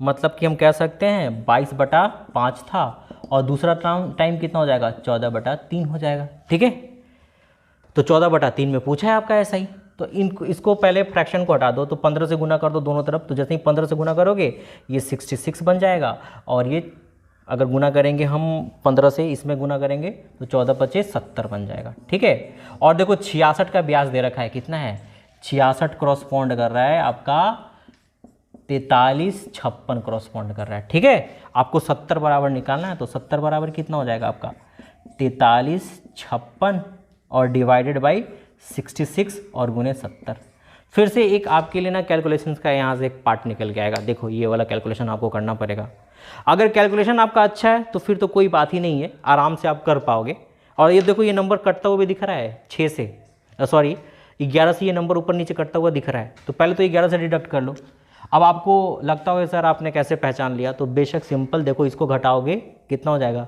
मतलब कि हम कह सकते हैं 22/5 था। और दूसरा टाइम कितना हो जाएगा, 14/3 हो जाएगा, ठीक है। तो 14/3 में पूछा है आपका ऐसा ही। तो इसको पहले फ्रैक्शन को हटा दो, तो 15 से गुना कर दो दोनों तरफ। तो जैसे ही 15 से गुना करोगे ये 66 बन जाएगा, और ये अगर गुना करेंगे हम 15 से, इसमें गुना करेंगे तो 14×5 70 बन जाएगा, ठीक है। और देखो 66 का ब्याज दे रखा है, कितना है, 66 क्रॉसपॉन्ड कर रहा है आपका 4356 क्रॉसपॉन्ड कर रहा है, ठीक है। आपको 70 बराबर निकालना है, तो 70 बराबर कितना हो जाएगा आपका 4356 और डिवाइडेड बाई 66 और गुने 70। फिर से एक आपके लिए ना कैलकुलेशंस का यहाँ से एक पार्ट निकल के आएगा। देखो ये वाला कैलकुलेशन आपको करना पड़ेगा। अगर कैलकुलेशन आपका अच्छा है तो फिर तो कोई बात ही नहीं है, आराम से आप कर पाओगे। और ये देखो ये नंबर कटता हुआ भी दिख रहा है 6 से, सॉरी 11 से, ये नंबर ऊपर नीचे कटता हुआ दिख रहा है। तो पहले तो 11 से डिडक्ट कर लो। अब आपको लगता होगा सर आपने कैसे पहचान लिया, तो बेशक सिंपल, देखो इसको घटाओगे कितना हो जाएगा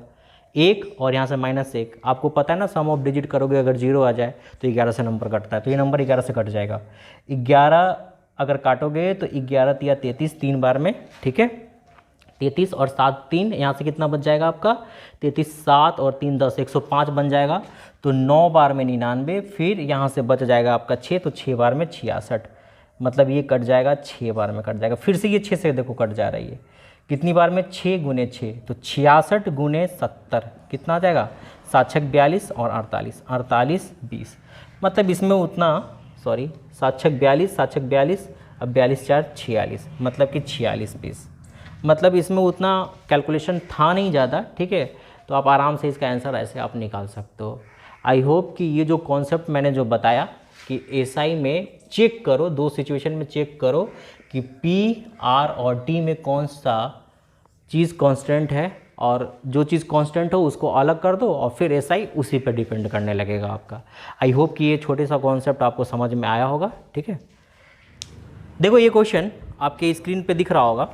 1 और यहाँ से -1। आपको पता है ना सम ऑफ डिजिट करोगे अगर 0 आ जाए तो 11 से नंबर कटता है, तो ये नंबर 11 से कट जाएगा। 11 अगर काटोगे तो 11 या 33 3 बार में, ठीक है। 33 और 7 3, यहाँ से कितना बच जाएगा आपका 33, 7 और 3 10, 105 बन जाएगा। तो 9 बार में 99, फिर यहाँ से बच जाएगा आपका 6, तो 6 बार में 66, मतलब ये कट जाएगा 6 बार में कट जाएगा। फिर से ये 6 से देखो कट जा रही है, कितनी बार में 6 गुने 6, तो 66 गुने 70 कितना आ जाएगा 7 6 42 और 48, 48 20, मतलब इसमें उतना 7 6 42, 7 6 42, अब 42 4 46, मतलब कि 46 20, मतलब इसमें उतना कैलकुलेशन था नहीं ज़्यादा, ठीक है। तो आप आराम से इसका आंसर ऐसे आप निकाल सकते हो। आई होप कि ये जो कॉन्सेप्ट मैंने जो बताया कि एसआई में चेक करो, 2 सिचुएशन में चेक करो कि पी, आर और टी में कौन सा चीज़ कांस्टेंट है, और जो चीज़ कांस्टेंट हो उसको अलग कर दो और फिर एसआई उसी पर डिपेंड करने लगेगा आपका। आई होप कि ये छोटे सा कॉन्सेप्ट आपको समझ में आया होगा, ठीक है। देखो ये क्वेश्चन आपके स्क्रीन पे दिख रहा होगा।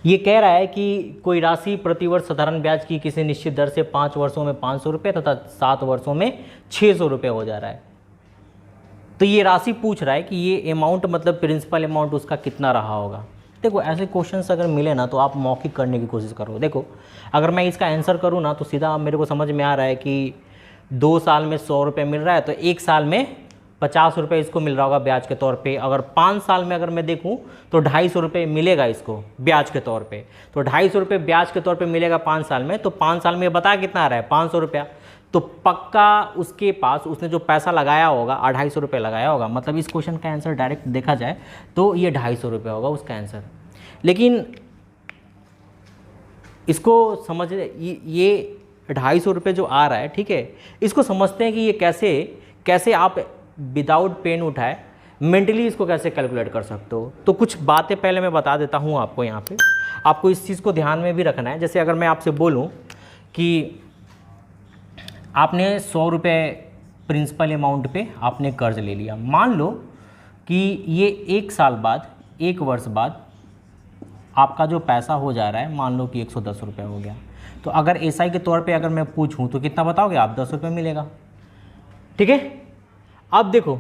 ये कह रहा है कि कोई राशि प्रतिवर्ष साधारण ब्याज की किसी निश्चित दर से 5 वर्षों में 500 रुपये तथा 7 वर्षों में 600 रुपये हो जा रहा है। तो ये राशि पूछ रहा है कि ये अमाउंट मतलब प्रिंसिपल अमाउंट उसका कितना रहा होगा। देखो ऐसे क्वेश्चंस अगर मिले ना तो आप मौखिक करने की कोशिश करो। देखो अगर मैं इसका आंसर करूँ ना तो सीधा मेरे को समझ में आ रहा है कि 2 साल में 100 रुपये मिल रहा है, तो 1 साल में 50 रुपये इसको मिल रहा होगा ब्याज के तौर पे। अगर 5 साल में अगर मैं देखूं तो 250 रुपये मिलेगा इसको ब्याज के तौर पे। तो 250 रुपये ब्याज के तौर पे मिलेगा 5 साल में, तो 5 साल में बता कितना आ रहा है 500 रुपया। तो पक्का उसके पास उसने जो पैसा लगाया होगा 250 रुपये लगाया होगा, मतलब इस क्वेश्चन का आंसर डायरेक्ट देखा जाए तो ये 250 रुपये होगा उसका आंसर। लेकिन इसको समझ ये 250 रुपये जो आ रहा है, ठीक है, इसको समझते हैं कि ये कैसे आप विदाउट पेन उठाए मेंटली इसको कैसे कैलकुलेट कर सकते हो। तो कुछ बातें पहले मैं बता देता हूँ आपको। यहाँ पे आपको इस चीज़ को ध्यान में भी रखना है। जैसे अगर मैं आपसे बोलूँ कि आपने 100 रुपये प्रिंसिपल अमाउंट पे आपने कर्ज ले लिया, मान लो कि ये 1 साल बाद 1 वर्ष बाद आपका जो पैसा हो जा रहा है मान लो कि 110 रुपये हो गया। तो अगर एसआई के तौर पे अगर मैं पूछूं तो कितना बताओगे आप 10 रुपये मिलेगा, ठीक है। अब देखो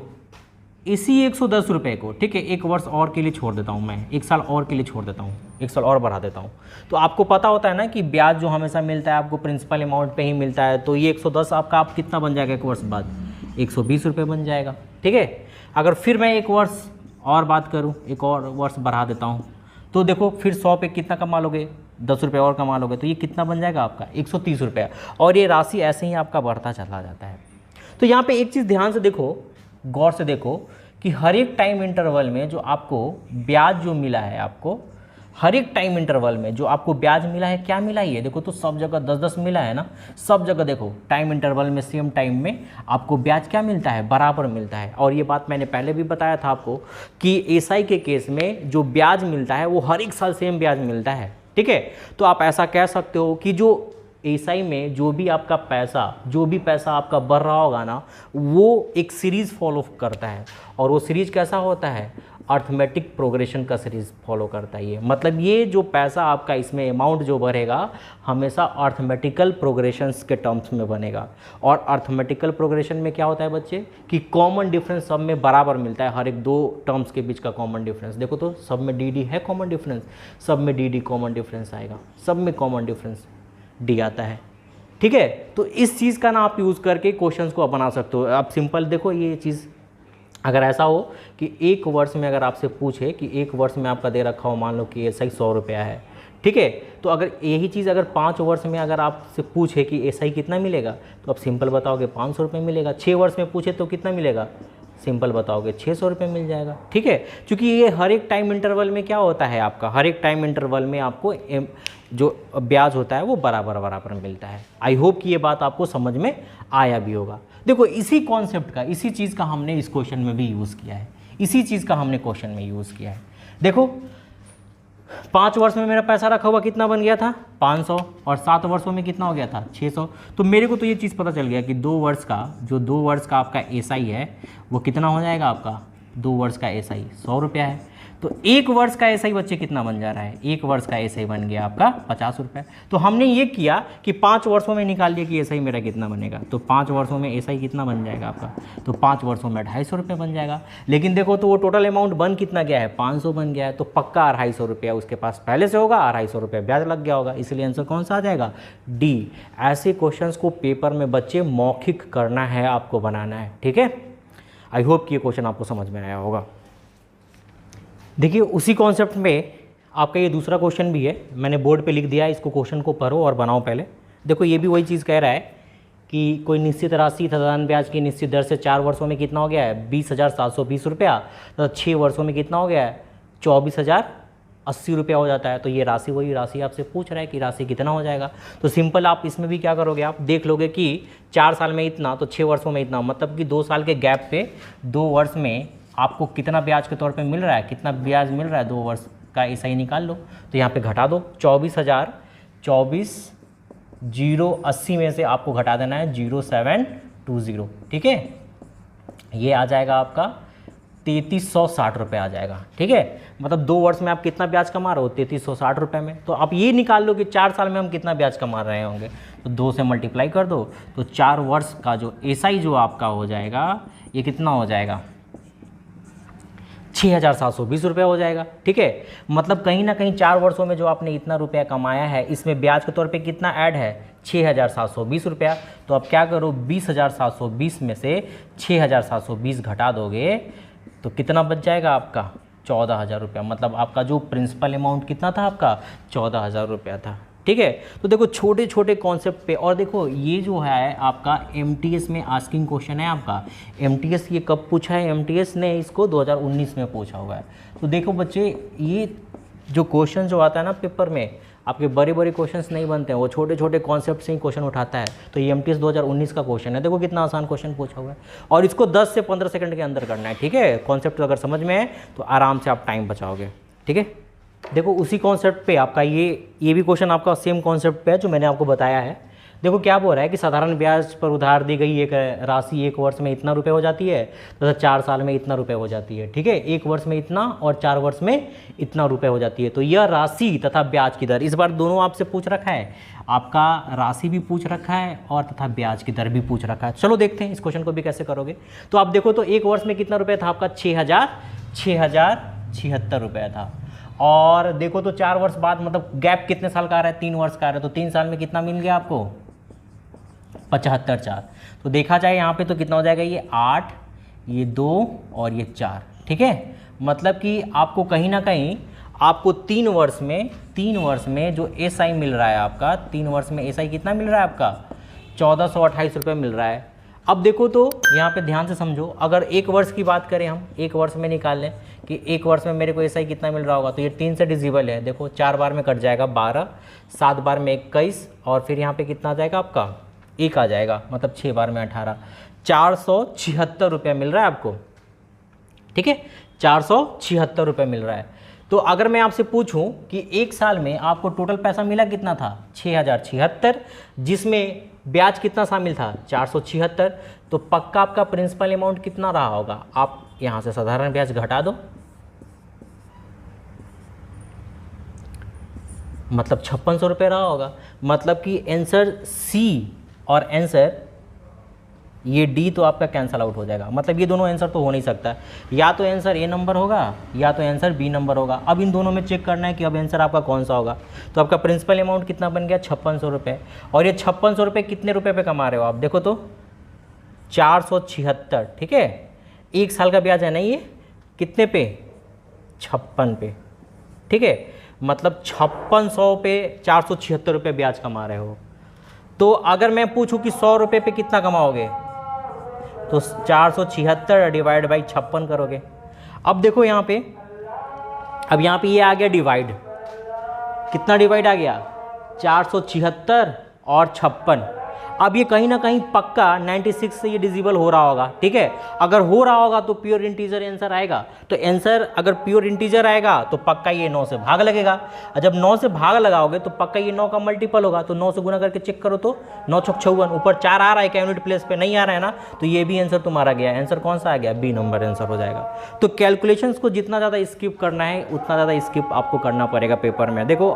इसी 110 रुपये को, ठीक है, 1 वर्ष और के लिए छोड़ देता हूँ मैं, 1 साल और के लिए छोड़ देता हूँ, 1 साल और बढ़ा देता हूँ। तो आपको पता होता है ना कि ब्याज जो हमेशा मिलता है आपको प्रिंसिपल अमाउंट पे ही मिलता है। तो ये 110 आपका आप कितना बन जाएगा 1 वर्ष बाद 120 रुपये बन जाएगा, ठीक है। अगर फिर मैं 1 वर्ष और बात करूँ, 1 और वर्ष बढ़ा देता हूँ, तो देखो फिर 100 पे कितना कमा लोगे 10 रुपये और कमा लोगे, तो ये कितना बन जाएगा आपका 130 रुपये। और ये राशि ऐसे ही आपका बढ़ता चला जाता है। तो यहाँ पे एक चीज़ ध्यान से देखो, गौर से देखो कि हर एक टाइम इंटरवल में जो आपको ब्याज जो मिला है, आपको हर एक टाइम इंटरवल में जो आपको ब्याज मिला है, क्या मिला है ये देखो, तो सब जगह 10-10 मिला है ना, सब जगह देखो टाइम इंटरवल में सेम टाइम में आपको ब्याज क्या मिलता है, बराबर मिलता है। और ये बात मैंने पहले भी बताया था आपको कि एसआई के केस में जो ब्याज मिलता है वो हर एक साल सेम ब्याज मिलता है, ठीक है। तो आप ऐसा कह सकते हो कि जो एसआई में जो भी पैसा आपका बढ़ रहा होगा ना, वो एक सीरीज़ फॉलो करता है। और वो सीरीज़ कैसा होता है, अर्थमेटिक प्रोग्रेशन का सीरीज़ फॉलो करता है ये। मतलब ये जो पैसा आपका इसमें अमाउंट जो बढ़ेगा हमेशा अर्थमेटिकल प्रोग्रेशंस के टर्म्स में बनेगा। और अर्थमेटिकल प्रोग्रेशन में क्या होता है बच्चे कि कॉमन डिफरेंस सब में बराबर मिलता है, हर एक 2 टर्म्स के बीच का कॉमन डिफरेंस। देखो तो सब में डी है कॉमन डिफरेंस, सब में डी कॉमन डिफरेंस आएगा, सब में कॉमन डिफरेंस डी आता है, ठीक है। तो इस चीज़ का ना आप यूज़ करके क्वेश्चंस को आप बना सकते हो। आप सिंपल देखो ये चीज़ अगर ऐसा हो कि 1 वर्ष में अगर आपसे पूछे कि 1 वर्ष में आपका दे रखा हो मान लो कि एसआई 100 रुपया है, ठीक है। तो अगर यही चीज़ अगर 5 वर्ष में अगर आपसे पूछे कि एसआई कितना मिलेगा, तो आप सिंपल बताओगे 500 रुपये मिलेगा। 6 वर्ष में पूछे तो कितना मिलेगा, सिंपल बताओगे 600 रुपये मिल जाएगा, ठीक है। क्योंकि ये हर एक टाइम इंटरवल में क्या होता है आपका, हर एक टाइम इंटरवल में आपको जो ब्याज होता है वो बराबर मिलता है। आई होप कि ये बात आपको समझ में आया भी होगा। देखो इसी कॉन्सेप्ट का, इसी चीज़ का हमने इस क्वेश्चन में भी यूज़ किया है, इसी चीज़ का हमने क्वेश्चन में यूज़ किया है। देखो 5 वर्ष में मेरा पैसा रखा हुआ कितना बन गया था 500, और 7 वर्षों में कितना हो गया था 600। तो मेरे को तो ये चीज़ पता चल गया कि 2 वर्ष का आपका एसआई है वो कितना हो जाएगा आपका, 2 वर्ष का एसआई 100 रुपया है। तो 1 वर्ष का एसआई बच्चे कितना बन जा रहा है, 1 वर्ष का एसआई बन गया आपका 50 रुपये। तो हमने ये किया कि 5 वर्षों में निकाल लिया कि एसआई मेरा कितना बनेगा। तो 5 वर्षों में एसआई कितना बन जाएगा आपका, तो 5 वर्षों में 250 रुपये बन जाएगा। लेकिन देखो तो वो टोटल अमाउंट बन कितना गया है, 500 बन गया है। तो पक्का 250 रुपया उसके पास पहले से होगा, 250 रुपये ब्याज लग गया होगा, इसलिए आंसर कौन सा आ जाएगा, डी। ऐसे क्वेश्चंस को पेपर में बच्चे मौखिक करना है, आपको बनाना है, ठीक है। आई होप कि ये क्वेश्चन आपको समझ में आया होगा। देखिए उसी कॉन्सेप्ट में आपका ये दूसरा क्वेश्चन भी है, मैंने बोर्ड पे लिख दिया है, इसको क्वेश्चन को पढ़ो और बनाओ पहले। देखो ये भी वही चीज़ कह रहा है कि कोई निश्चित राशि तथा ब्याज की निश्चित दर से 4 वर्षों में कितना हो गया है, 20,720 रुपया, तथा 6 वर्षों में कितना हो गया है, 24,080 रुपया हो जाता है। तो ये राशि वही राशि आपसे पूछ रहा है कि राशि कितना हो जाएगा। तो सिंपल आप इसमें भी क्या करोगे, आप देख लोगे कि 4 साल में इतना, तो 6 वर्षों में इतना, मतलब कि 2 साल के गैप पे 2 वर्ष में आपको कितना ब्याज के तौर पे मिल रहा है, कितना ब्याज मिल रहा है 2 वर्ष का, ऐसा ही निकाल लो। तो यहाँ पे घटा दो, 24,080 में से आपको घटा देना है 0720, ठीक है। ये आ जाएगा आपका 3360 रुपये आ जाएगा, ठीक है। मतलब 2 वर्ष में आप कितना ब्याज कमा रहे हो, 3360 रुपये में। तो आप ये निकाल लो कि 4 साल में हम कितना ब्याज कमा रहे होंगे। तो 2 से मल्टीप्लाई कर दो, तो 4 वर्ष का जो एसआई जो आपका हो जाएगा, ये कितना हो जाएगा, 6,720 रुपये हो जाएगा, ठीक है। मतलब कहीं ना कहीं 4 वर्षों में जो आपने इतना रुपया कमाया है, इसमें ब्याज के तौर पे कितना ऐड है, 6,720 रुपया। तो अब क्या करो, 20,720 में से 6,720 घटा दोगे तो कितना बच जाएगा आपका, 14,000 रुपया। मतलब आपका जो प्रिंसिपल अमाउंट कितना था आपका, 14,000 रुपया था, ठीक है। तो देखो छोटे छोटे कॉन्सेप्ट पे, और देखो ये जो है आपका एमटीएस में आस्किंग क्वेश्चन है आपका। एमटीएस ये कब पूछा है, एमटीएस ने इसको 2019 में पूछा हुआ है। तो देखो बच्चे, ये जो क्वेश्चन जो आता है ना पेपर में, आपके बड़े बड़े क्वेश्चंस नहीं बनते हैं, वो छोटे छोटे कॉन्सेप्ट से ही क्वेश्चन उठाता है। तो ये एमटीएस 2019 का क्वेश्चन है, देखो कितना आसान क्वेश्चन पूछा हुआ है, और इसको 10 से 15 सेकंड के अंदर करना है, ठीक है। कॉन्सेप्ट अगर समझ में है तो आराम से आप टाइम बचाओगे, ठीक है। देखो उसी कॉन्सेप्ट पे आपका ये भी क्वेश्चन आपका सेम कॉन्सेप्ट पे है जो मैंने आपको बताया है। देखो क्या बोल रहा है कि साधारण ब्याज पर उधार दी गई एक राशि 1 वर्ष में इतना रुपये हो जाती है, तथा 4 साल में इतना रुपये हो जाती है, ठीक है। 1 वर्ष में इतना और 4 वर्ष में इतना रुपये हो जाती है। तो यह राशि तथा ब्याज की दर, इस बार दोनों आपसे पूछ रखा है, आपका राशि भी पूछ रखा है और तथा ब्याज की दर भी पूछ रखा है। चलो देखते हैं इस क्वेश्चन को भी कैसे करोगे। तो आप देखो तो 1 वर्ष में कितना रुपये था आपका, 6,076 रुपये था। और देखो तो 4 वर्ष बाद, मतलब गैप कितने साल का आ रहा है, 3 वर्ष का आ रहा है। तो 3 साल में कितना मिल गया आपको, 75,4। तो देखा जाए यहाँ पे तो कितना हो जाएगा, ये 8, ये 2 और ये 4, ठीक है। मतलब कि आपको कहीं ना कहीं आपको 3 वर्ष में जो एसआई मिल रहा है आपका, 3 वर्ष में एसआई कितना मिल रहा है आपका, 1428 रुपये मिल रहा है। अब देखो तो यहाँ पे ध्यान से समझो, अगर 1 वर्ष की बात करें, हम 1 वर्ष में निकाल लें कि 1 वर्ष में मेरे को एसआई कितना मिल रहा होगा। तो ये 3 से डिजिबल है, देखो 4 बार में कट जाएगा 12, 7 बार में 21, और फिर यहाँ पे कितना आ जाएगा आपका, 1 आ जाएगा, मतलब 6 बार में 18, 476 रुपये मिल रहा है आपको, ठीक है। 476 रुपये मिल रहा है। तो अगर मैं आपसे पूछूं कि 1 साल में आपको टोटल पैसा मिला कितना था, 6,076, जिसमें ब्याज कितना शामिल था, 476, तो पक्का आपका प्रिंसिपल अमाउंट कितना रहा होगा। आप यहां से साधारण ब्याज घटा दो, मतलब 5600 रुपये रहा होगा। मतलब कि आंसर सी और आंसर ये डी तो आपका कैंसल आउट हो जाएगा। मतलब ये दोनों आंसर तो हो नहीं सकता, या तो आंसर ए नंबर होगा या तो आंसर बी नंबर होगा। अब इन दोनों में चेक करना है कि अब आंसर आपका कौन सा होगा। तो आपका प्रिंसिपल अमाउंट कितना बन गया, 5600 रुपये। और ये 5600 रुपये कितने रुपये पे कमा रहे हो आप, देखो तो 476, ठीक है। 1 साल का ब्याज है ना, ये कितने पे, 56 पे, ठीक है। मतलब 5600 पे 476 रुपये ब्याज कमा रहे हो। तो अगर मैं पूछूं कि 100 रुपये पे कितना कमाओगे, तो 476 डिवाइड बाई 56 करोगे। अब देखो यहाँ पे, अब यहाँ पे ये आ गया डिवाइड, कितना डिवाइड आ गया, 476 और 56। अब ये कहीं ना कहीं पक्का 96 से ये डिजिबल हो रहा होगा, ठीक है। अगर हो रहा होगा तो प्योर इंटीजर आंसर आएगा। तो आंसर अगर प्योर इंटीजर आएगा तो पक्का ये 9 से भाग लगेगा, और जब 9 से भाग लगाओगे तो पक्का ये 9 का मल्टीपल होगा। तो 9 से गुना करके चेक करो तो 9 छक 56, ऊपर 4 आ रहा है क्या यूनिट प्लेस पे, नहीं आ रहा है ना, तो ये भी आंसर तुम्हारा गया। आंसर कौन सा आ गया, बी नंबर आंसर हो जाएगा। तो कैलकुलेशंस को जितना ज़्यादा स्किप करना है उतना ज़्यादा स्किप आपको करना पड़ेगा पेपर में। देखो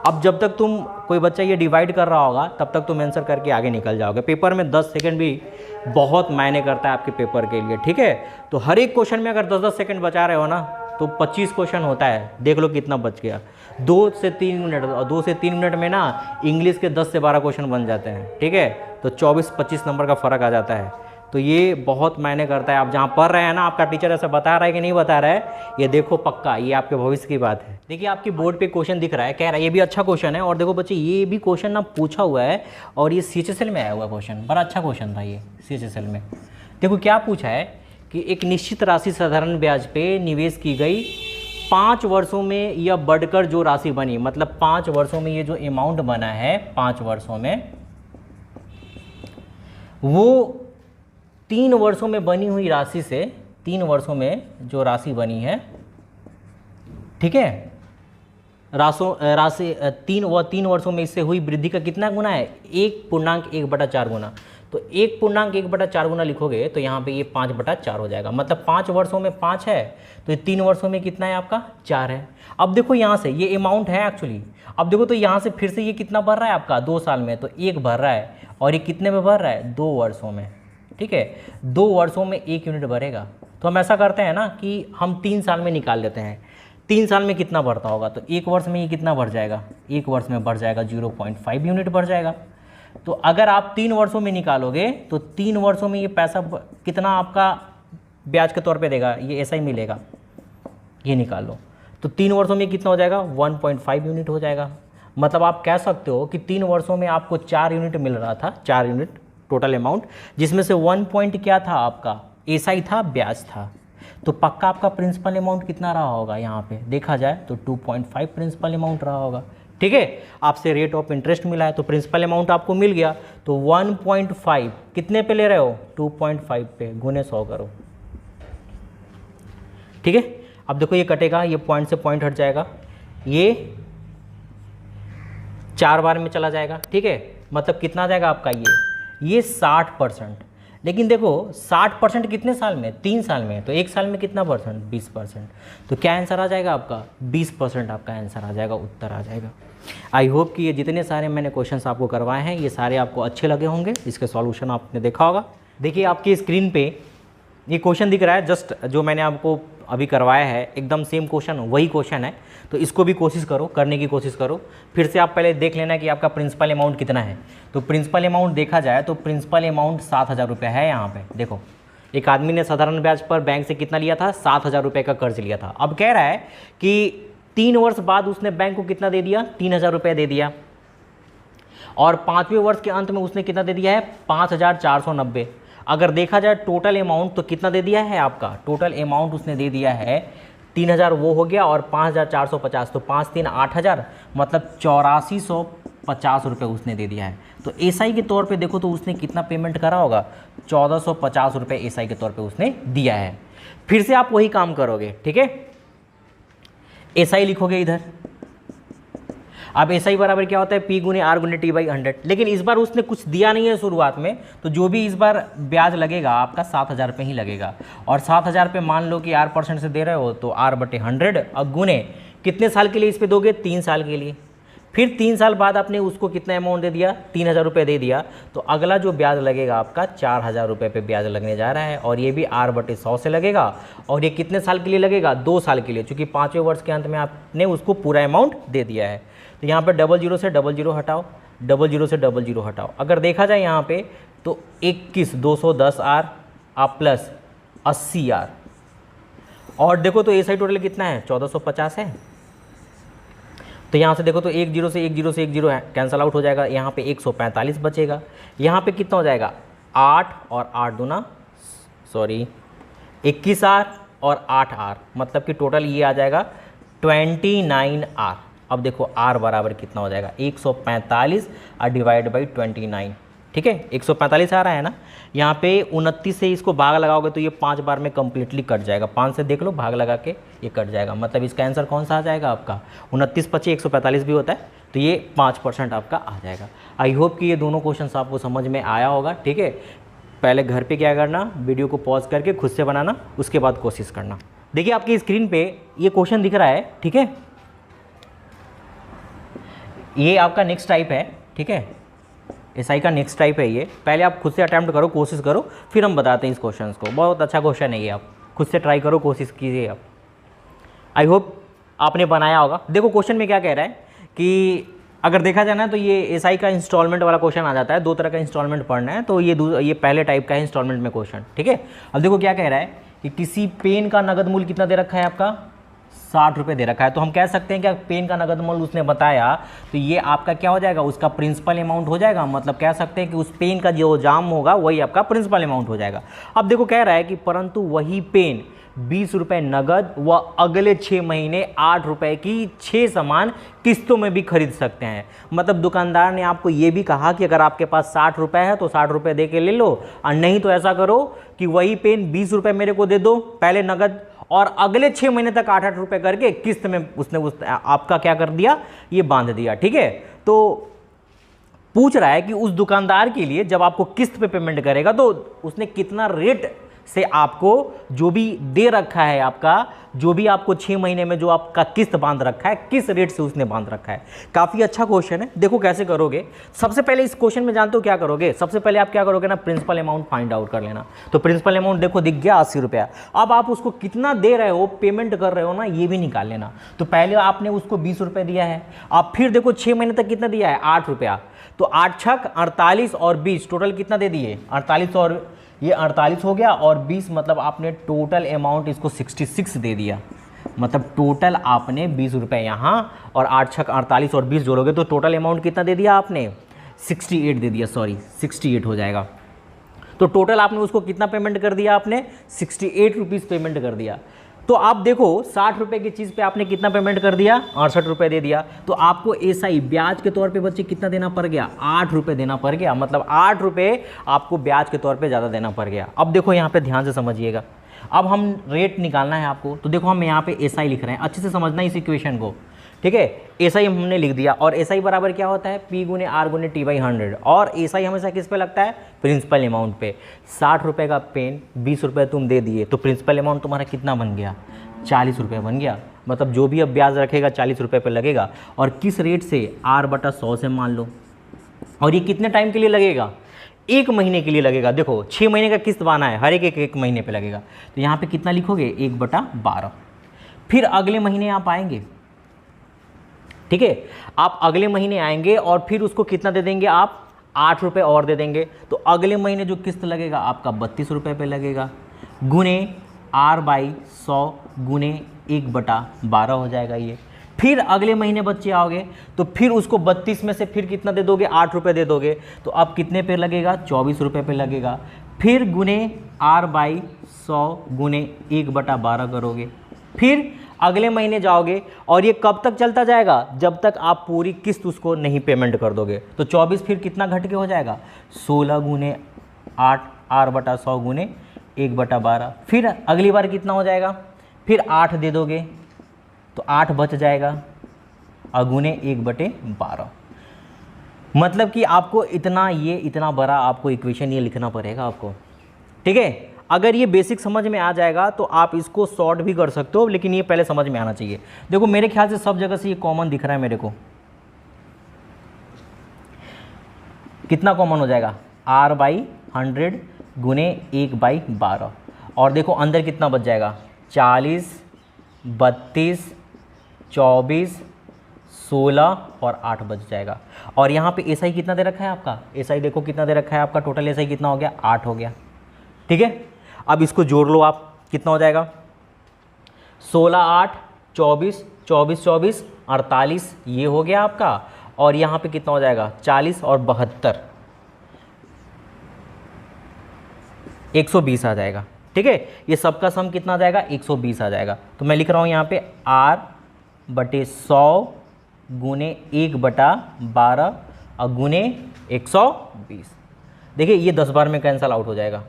अब जब तक तुम कोई बच्चा ये डिवाइड कर रहा होगा तब तक तुम आंसर करके आगे निकल जाओगे। पेपर में 10 सेकंड भी बहुत मायने करता है आपके पेपर के लिए, ठीक है। तो हर एक क्वेश्चन में अगर 10-10 सेकंड बचा रहे हो ना तो 25 क्वेश्चन होता है, देख लो कितना बच गया। 2 से 3 मिनट, और 2 से 3 मिनट में ना इंग्लिश के 10 से 12 क्वेश्चन बन जाते हैं, ठीक है। तो 24-25 नंबर का फ़र्क आ जाता है। तो ये बहुत मायने करता है। आप जहाँ पढ़ रहे हैं ना, आपका टीचर ऐसा बता रहा है कि नहीं बता रहा है, ये देखो पक्का, ये आपके भविष्य की बात है। देखिए आपकी बोर्ड पे क्वेश्चन दिख रहा है, कह रहा है ये भी अच्छा क्वेश्चन है। और देखो बच्चे ये भी क्वेश्चन ना पूछा हुआ है, और ये CHSL में आया हुआ क्वेश्चन, बड़ा अच्छा क्वेश्चन था ये CHSL में। देखो क्या पूछा है कि एक निश्चित राशि साधारण ब्याज पे निवेश की गई, 5 वर्षों में यह बढ़कर जो राशि बनी, मतलब 5 वर्षों में ये जो अमाउंट बना है 5 वर्षों में, वो 3 वर्षों में बनी हुई राशि से, 3 वर्षों में जो राशि बनी है, ठीक है, राशि 3 वर्षों में इससे हुई वृद्धि का कितना गुना है, 1.1/4 गुना। तो 1.1/4 गुना लिखोगे तो यहाँ पे ये 5/4 हो जाएगा। मतलब 5 वर्षों में 5 है, तो ये 3 वर्षों में कितना है आपका, 4 है। अब देखो यहाँ से ये अमाउंट है एक्चुअली। अब देखो तो यहाँ से फिर से ये कितना भर रहा है आपका 2 साल में, तो 1 भर रहा है, और ये कितने में भर रहा है, 2 वर्षों में, ठीक है। 2 वर्षों में 1 यूनिट भरेगा। तो हम ऐसा करते हैं ना कि हम 3 साल में निकाल लेते हैं, 3 साल में कितना बढ़ता होगा, तो 1 वर्ष में ये कितना बढ़ जाएगा, 1 वर्ष में बढ़ जाएगा 0.5 यूनिट बढ़ जाएगा। तो अगर आप 3 वर्षों में निकालोगे तो 3 वर्षों में ये पैसा कितना आपका ब्याज के तौर पे देगा, ये ऐसा ही मिलेगा, ये निकाल लो। तो 3 वर्षों में कितना हो जाएगा, 1.5 यूनिट हो जाएगा। मतलब आप कह सकते हो कि 3 वर्षों में आपको 4 यूनिट मिल रहा था, 4 यूनिट टोटल अमाउंट, जिसमें से 1 पॉइंट क्या था आपका, एसआई था, ब्याज था। तो पक्का आपका प्रिंसिपल अमाउंट कितना रहा होगा, यहाँ पे देखा जाए तो 2.5 प्रिंसिपल अमाउंट रहा होगा, ठीक है। आपसे रेट ऑफ इंटरेस्ट मिला है तो प्रिंसिपल अमाउंट आपको मिल गया। तो 1.5 कितने पे ले रहे हो, 2.5 पे, गुने 100 करो, ठीक है। अब देखो ये कटेगा, ये पॉइंट से पॉइंट हट जाएगा, ये 4 बार में चला जाएगा, ठीक है। मतलब कितना आ जाएगा आपका ये 60%। लेकिन देखो 60% कितने साल में, 3 साल में, तो 1 साल में कितना परसेंट, 20%। तो क्या आंसर आ जाएगा आपका, 20% आपका आंसर आ जाएगा, उत्तर आ जाएगा। आई होप कि ये जितने सारे मैंने क्वेश्चंस आपको करवाए हैं ये सारे आपको अच्छे लगे होंगे, इसके सॉल्यूशन आपने देखा होगा। देखिए आपकी स्क्रीन पे ये क्वेश्चन दिख रहा है, जस्ट जो मैंने आपको अभी करवाया है एकदम सेम क्वेश्चन वही क्वेश्चन है। तो इसको भी कोशिश करो, करने की कोशिश करो। फिर से आप पहले देख लेना कि आपका प्रिंसिपल अमाउंट कितना है। तो प्रिंसिपल अमाउंट देखा जाए तो प्रिंसिपल अमाउंट 7,000 रुपये है। यहाँ पे देखो एक आदमी ने साधारण ब्याज पर बैंक से कितना लिया था, 7,000 रुपये का कर्ज लिया था। अब कह रहा है कि 3 वर्ष बाद उसने बैंक को कितना दे दिया, 3,000 रुपये दे दिया, और 5वें वर्ष के अंत में उसने कितना दे दिया है, 5,490। अगर देखा जाए टोटल अमाउंट तो कितना दे दिया है आपका, टोटल अमाउंट उसने दे दिया है 3,000 वो हो गया, और 5,450, तो 5 3 8,000, मतलब 8,450 रुपये उसने दे दिया है। तो एसआई के तौर पे देखो तो उसने कितना पेमेंट करा होगा, 1,450 रुपये एसआई के तौर पे उसने दिया है। फिर से आप वही काम करोगे, ठीक है। एसआई लिखोगे इधर। अब एसआई बराबर क्या होता है, पी गुने आर गुने टी बाई 100। लेकिन इस बार उसने कुछ दिया नहीं है शुरुआत में, तो जो भी इस बार ब्याज लगेगा आपका 7,000 रुपये ही लगेगा। और 7,000 रुपये मान लो कि R% से दे रहे हो तो R/100, और गुने कितने साल के लिए इस पर दोगे, 3 साल के लिए। फिर 3 साल बाद आपने उसको कितना अमाउंट दे दिया, 3,000 रुपये दे दिया। तो अगला जो ब्याज लगेगा आपका 4,000 रुपये पे ब्याज लगने जा रहा है, और ये भी R/100 से लगेगा। और ये कितने साल के लिए लगेगा, 2 साल के लिए, चूँकि 5वें वर्ष के अंत में आपने उसको पूरा अमाउंट दे दिया है। तो यहाँ पे 00 से 00 हटाओ, 00 से 00 हटाओ। अगर देखा जाए यहाँ पे तो 21,210R आप प्लस 80R, और देखो तो एसआई टोटल कितना है, 1,450 है। तो यहाँ से देखो तो 10 से 10 से 10 है, कैंसल आउट हो जाएगा। यहाँ पे 145 बचेगा। यहाँ पे कितना हो जाएगा, 8 और 8 दूना 21R और 8R, मतलब कि टोटल ये आ जाएगा 29R। अब देखो R बराबर कितना हो जाएगा, 145 और डिवाइड बाई 29, ठीक है, 145 आ रहा है ना, यहाँ पे 29 से इसको भाग लगाओगे तो ये 5 बार में कम्प्लीटली कट जाएगा। 5 से देख लो भाग लगा के ये कट जाएगा, मतलब इसका आंसर कौन सा आ जाएगा आपका 29 25 145 भी होता है, तो ये 5% आपका आ जाएगा। आई होप कि ये दोनों क्वेश्चन आपको समझ में आया होगा। ठीक है, पहले घर पे क्या करना, वीडियो को पॉज करके खुद से बनाना, उसके बाद कोशिश करना। देखिए आपकी स्क्रीन पे ये क्वेश्चन दिख रहा है, ठीक है, ये आपका नेक्स्ट टाइप है। ठीक है, एसआई का नेक्स्ट टाइप है ये। पहले आप खुद से अटैम्प्ट करो, कोशिश करो, फिर हम बताते हैं इस क्वेश्चन को। बहुत अच्छा क्वेश्चन है ये, आप खुद से ट्राई करो, कोशिश कीजिए आप। आई होप आपने बनाया होगा। देखो क्वेश्चन में क्या कह रहा है कि अगर देखा जाए ना तो ये एसआई का इंस्टॉलमेंट वाला क्वेश्चन आ जाता है। 2 तरह का इंस्टॉलमेंट पढ़ना है, तो ये पहले टाइप का है इंस्टॉलमेंट में क्वेश्चन। ठीक है, अब देखो क्या कह रहा है कि किसी पेन का नगद मूल्य कितना दे रखा है आपका 60 रुपये दे रखा है। तो हम कह सकते हैं कि पेन का नगद मूल्य उसने बताया, तो ये आपका क्या हो जाएगा, उसका प्रिंसिपल अमाउंट हो जाएगा। मतलब कह सकते हैं कि उस पेन का जो जाम होगा वही आपका प्रिंसिपल अमाउंट हो जाएगा। अब देखो कह रहा है कि परंतु वही पेन 20 रुपये नगद व अगले 6 महीने 8 रुपये की 6 सामान किस्तों में भी खरीद सकते हैं। मतलब दुकानदार ने आपको ये भी कहा कि अगर आपके पास 60 रुपये है तो 60 रुपये दे के ले लो, और नहीं तो ऐसा करो कि वही पेन 20 रुपये मेरे को दे दो पहले नगद, और अगले 6 महीने तक 8-8 रुपये करके किस्त में उसने आपका क्या कर दिया, ये बांध दिया। ठीक है, तो पूछ रहा है कि उस दुकानदार के लिए जब आपको किस्त पे पेमेंट करेगा तो उसने कितना रेट से आपको जो भी दे रखा है, आपका जो भी आपको 6 महीने में जो आपका किस्त बांध रखा है, किस रेट से उसने बांध रखा है। काफ़ी अच्छा क्वेश्चन है। देखो कैसे करोगे, सबसे पहले इस क्वेश्चन में जानते हो क्या करोगे, सबसे पहले आप क्या करोगे ना, प्रिंसिपल अमाउंट फाइंड आउट कर लेना। तो प्रिंसिपल अमाउंट देखो दिख गया 80 रुपया। अब आप उसको कितना दे रहे हो, पेमेंट कर रहे हो ना, ये भी निकाल लेना। तो पहले आपने उसको 20 रुपये दिया है, आप फिर देखो 6 महीने तक कितना दिया है 8 रुपया, तो 8 छक 48 और 20 टोटल कितना दे दिए 48, और ये 48 हो गया और 20, मतलब आपने टोटल अमाउंट इसको 66 दे दिया। मतलब टोटल आपने 20 रुपये यहाँ और 8 छक 48 और 20 जोड़ोगे तो टोटल अमाउंट कितना दे दिया आपने 68 दे दिया, सॉरी 68 हो जाएगा। तो टोटल आपने उसको कितना पेमेंट कर दिया, आपने 68 रुपीज़ पेमेंट कर दिया। तो आप देखो 60 रुपये की चीज़ पे आपने कितना पेमेंट कर दिया, 68 रुपये दे दिया। तो आपको एसआई ब्याज के तौर पे बच्चे कितना देना पड़ गया, 8 रुपये देना पड़ गया। मतलब 8 रुपये आपको ब्याज के तौर पे ज़्यादा देना पड़ गया। अब देखो यहाँ पे ध्यान से समझिएगा, अब हम रेट निकालना है आपको। तो देखो हम यहाँ पे एसआई लिख रहे हैं, अच्छे से समझना इस इक्वेशन को। ठीक है, एसआई हमने लिख दिया, और एसआई बराबर क्या होता है P गुने R गुने T/100, और एसआई हमेशा किस पे लगता है, प्रिंसिपल अमाउंट पे। 60 रुपये का पेन 20 रुपये तुम दे दिए, तो प्रिंसिपल अमाउंट तुम्हारा कितना बन गया 40 रुपये बन गया। मतलब जो भी अब ब्याज रखेगा 40 रुपये पे लगेगा, और किस रेट से R/100 से मान लो। और ये कितने टाइम के लिए लगेगा, 1 महीने के लिए लगेगा। देखो 6 महीने का किस्त बाना है, हर एक महीने पे लगेगा। तो यहाँ पे कितना लिखोगे 1/12। फिर अगले महीने आप आएंगे, ठीक है, आप अगले महीने आएंगे और फिर उसको कितना दे देंगे आप 8 रुपये और दे देंगे। तो अगले महीने जो किस्त लगेगा आपका 32 रुपये पे लगेगा, गुने R/100 गुने 1/12 हो जाएगा ये। फिर अगले महीने बच्चे आओगे तो फिर उसको 32 में से फिर कितना दे दोगे, 8 रुपये दे दोगे। तो अब कितने पे लगेगा 24 रुपये पे लगेगा। फिर गुने R/100 गुने 1/12 करोगे। फिर अगले महीने जाओगे और ये कब तक चलता जाएगा, जब तक आप पूरी किस्त उसको नहीं पेमेंट कर दोगे। तो 24 फिर कितना घट के हो जाएगा 16 गुने 8 R/100 गुने 1/12। फिर अगली बार कितना हो जाएगा, फिर 8 दे दोगे तो 8 बच जाएगा और गुने 1/12। मतलब कि आपको इतना बड़ा आपको इक्वेशन ये लिखना पड़ेगा आपको। ठीक है, अगर ये बेसिक समझ में आ जाएगा तो आप इसको शॉर्ट भी कर सकते हो, लेकिन ये पहले समझ में आना चाहिए। देखो मेरे ख्याल से सब जगह से ये कॉमन दिख रहा है मेरे को। कितना कॉमन हो जाएगा R/100 गुने 1/12। और देखो अंदर कितना बच जाएगा 40, 32, 24, 16 और 8 बच जाएगा। और यहाँ पे एसआई कितना दे रखा है आपका, एसआई देखो कितना दे रखा है आपका, टोटल एसआई कितना हो गया 8 हो गया। ठीक है, अब इसको जोड़ लो आप, कितना हो जाएगा 16, 8, 24, 24, 24, 48 ये हो गया आपका। और यहाँ पे कितना हो जाएगा 40 और 72, 120 आ जाएगा। ठीक है, ये सबका सम कितना आ जाएगा 120 आ जाएगा। तो मैं लिख रहा हूँ यहाँ पे R/100 गुने 1/12 और गुने 120। देखिए ये 10 बार में कैंसल आउट हो जाएगा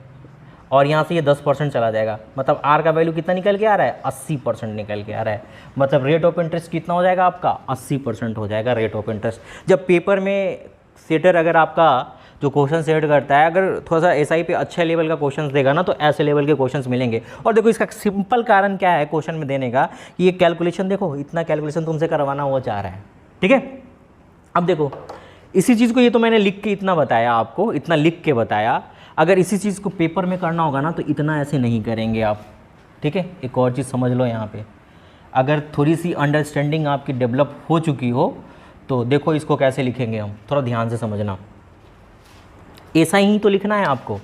और यहाँ से ये 10% चला जाएगा, मतलब आर का वैल्यू कितना निकल के आ रहा है, 80% निकल के आ रहा है। मतलब रेट ऑफ इंटरेस्ट कितना हो जाएगा आपका, 80% हो जाएगा रेट ऑफ इंटरेस्ट। जब पेपर में सेटर अगर आपका जो क्वेश्चन सेट करता है, अगर थोड़ा सा एसआई पे अच्छे लेवल का क्वेश्चन देगा ना, तो ऐसे लेवल के क्वेश्चंस मिलेंगे। और देखो इसका सिंपल कारण क्या है क्वेश्चन में देने का, कि ये कैलकुलेशन देखो, इतना कैलकुलेशन तुमसे करवाना वो चाह रहा है, ठीक है। अब देखो इसी चीज़ को, ये तो मैंने लिख के इतना बताया आपको, इतना लिख के बताया, अगर इसी चीज़ को पेपर में करना होगा ना तो इतना ऐसे नहीं करेंगे आप, ठीक है। एक और चीज़ समझ लो यहाँ पे, अगर थोड़ी सी अंडरस्टैंडिंग आपकी डेवलप हो चुकी हो तो देखो इसको कैसे लिखेंगे हम, थोड़ा ध्यान से समझना। ऐसा ही तो लिखना है आपको,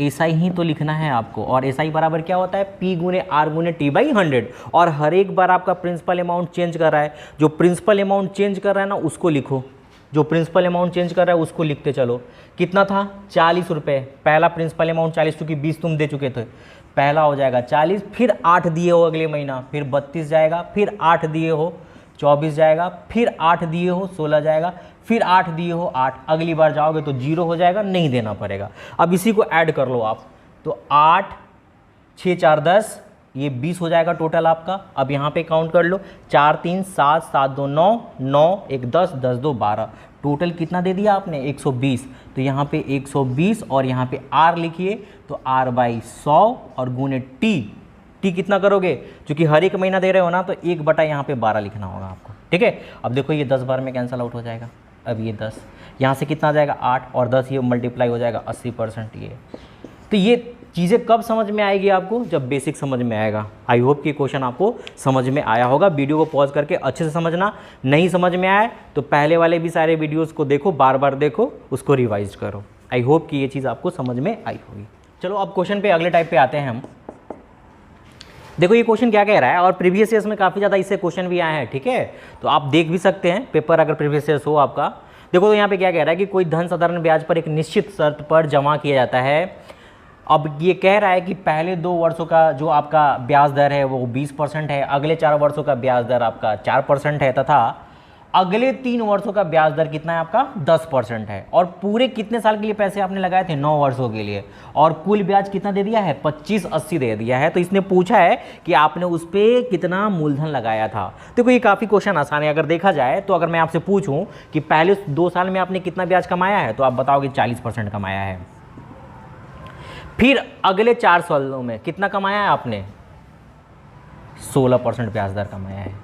ऐसा ही तो लिखना है आपको। और ऐसा ही बराबर क्या होता है, P गुने R गुने T/100। और हर एक बार आपका प्रिंसिपल अमाउंट चेंज कर रहा है, जो प्रिंसिपल अमाउंट चेंज कर रहा है ना उसको लिखो, जो प्रिंसिपल अमाउंट चेंज कर रहा है उसको लिखते चलो। कितना था, 40 रुपये, पहला प्रिंसिपल अमाउंट 40, क्योंकि 20 तुम दे चुके थे, पहला हो जाएगा 40, फिर 8 दिए हो अगले महीना, फिर 32 जाएगा, फिर 8 दिए हो 24 जाएगा, फिर 8 दिए हो 16 जाएगा, फिर 8 दिए हो 8, अगली बार जाओगे तो 0 हो जाएगा, नहीं देना पड़ेगा। अब इसी को ऐड कर लो आप, तो 8 6 4 10, ये 20 हो जाएगा टोटल आपका। अब यहाँ पे काउंट कर लो, 4 3 7 7 2 9 9 1 10 10 2 12, टोटल कितना दे दिया आपने, 120। तो यहाँ पे 120 और यहाँ पे R लिखिए, तो R/100 और गुने T कितना करोगे, क्योंकि हर एक महीना दे रहे हो ना, तो 1/, यहाँ पे 12 लिखना होगा आपको, ठीक है। अब देखो ये 10 बार में कैंसिल आउट हो जाएगा। अब ये 10 यहाँ से कितना आ जाएगा, 8 और 10 ये मल्टीप्लाई हो जाएगा 80% ये। तो ये चीज़ें कब समझ में आएगी आपको, जब बेसिक समझ में आएगा। आई होप कि क्वेश्चन आपको समझ में आया होगा। वीडियो को पॉज करके अच्छे से समझना, नहीं समझ में आए तो पहले वाले भी सारे वीडियोस को देखो, बार बार देखो, उसको रिवाइज करो। आई होप कि ये चीज़ आपको समझ में आई होगी। चलो अब क्वेश्चन पे, अगले टाइप पे आते हैं हम। देखो ये क्वेश्चन क्या कह रहा है, और प्रीवियस ईयर्स में काफ़ी ज़्यादा इससे क्वेश्चन भी आए हैं, ठीक है। तो आप देख भी सकते हैं पेपर, अगर प्रीवियस ईयर्स हो आपका। देखो तो यहाँ पे क्या कह रहा है कि कोई धन साधारण ब्याज पर एक निश्चित शर्त पर जमा किया जाता है। अब ये कह रहा है कि पहले 2 वर्षों का जो आपका ब्याज दर है वो 20% है, अगले 4 वर्षों का ब्याज दर आपका 4% है, तथा अगले 3 वर्षों का ब्याज दर कितना है आपका, 10% है। और पूरे कितने साल के लिए पैसे आपने लगाए थे, 9 वर्षों के लिए, और कुल ब्याज कितना दे दिया है, 2580 दे दिया है। तो इसने पूछा है कि आपने उस पर कितना मूलधन लगाया था। देखो ये काफ़ी क्वेश्चन आसान है अगर देखा जाए तो। अगर मैं आपसे पूछूं कि पहले 2 साल में आपने कितना ब्याज कमाया है, तो आप बताओगे 40% कमाया है। फिर अगले 4 सालों में कितना कमाया है आपने, 16% ब्याज दर कमाया है।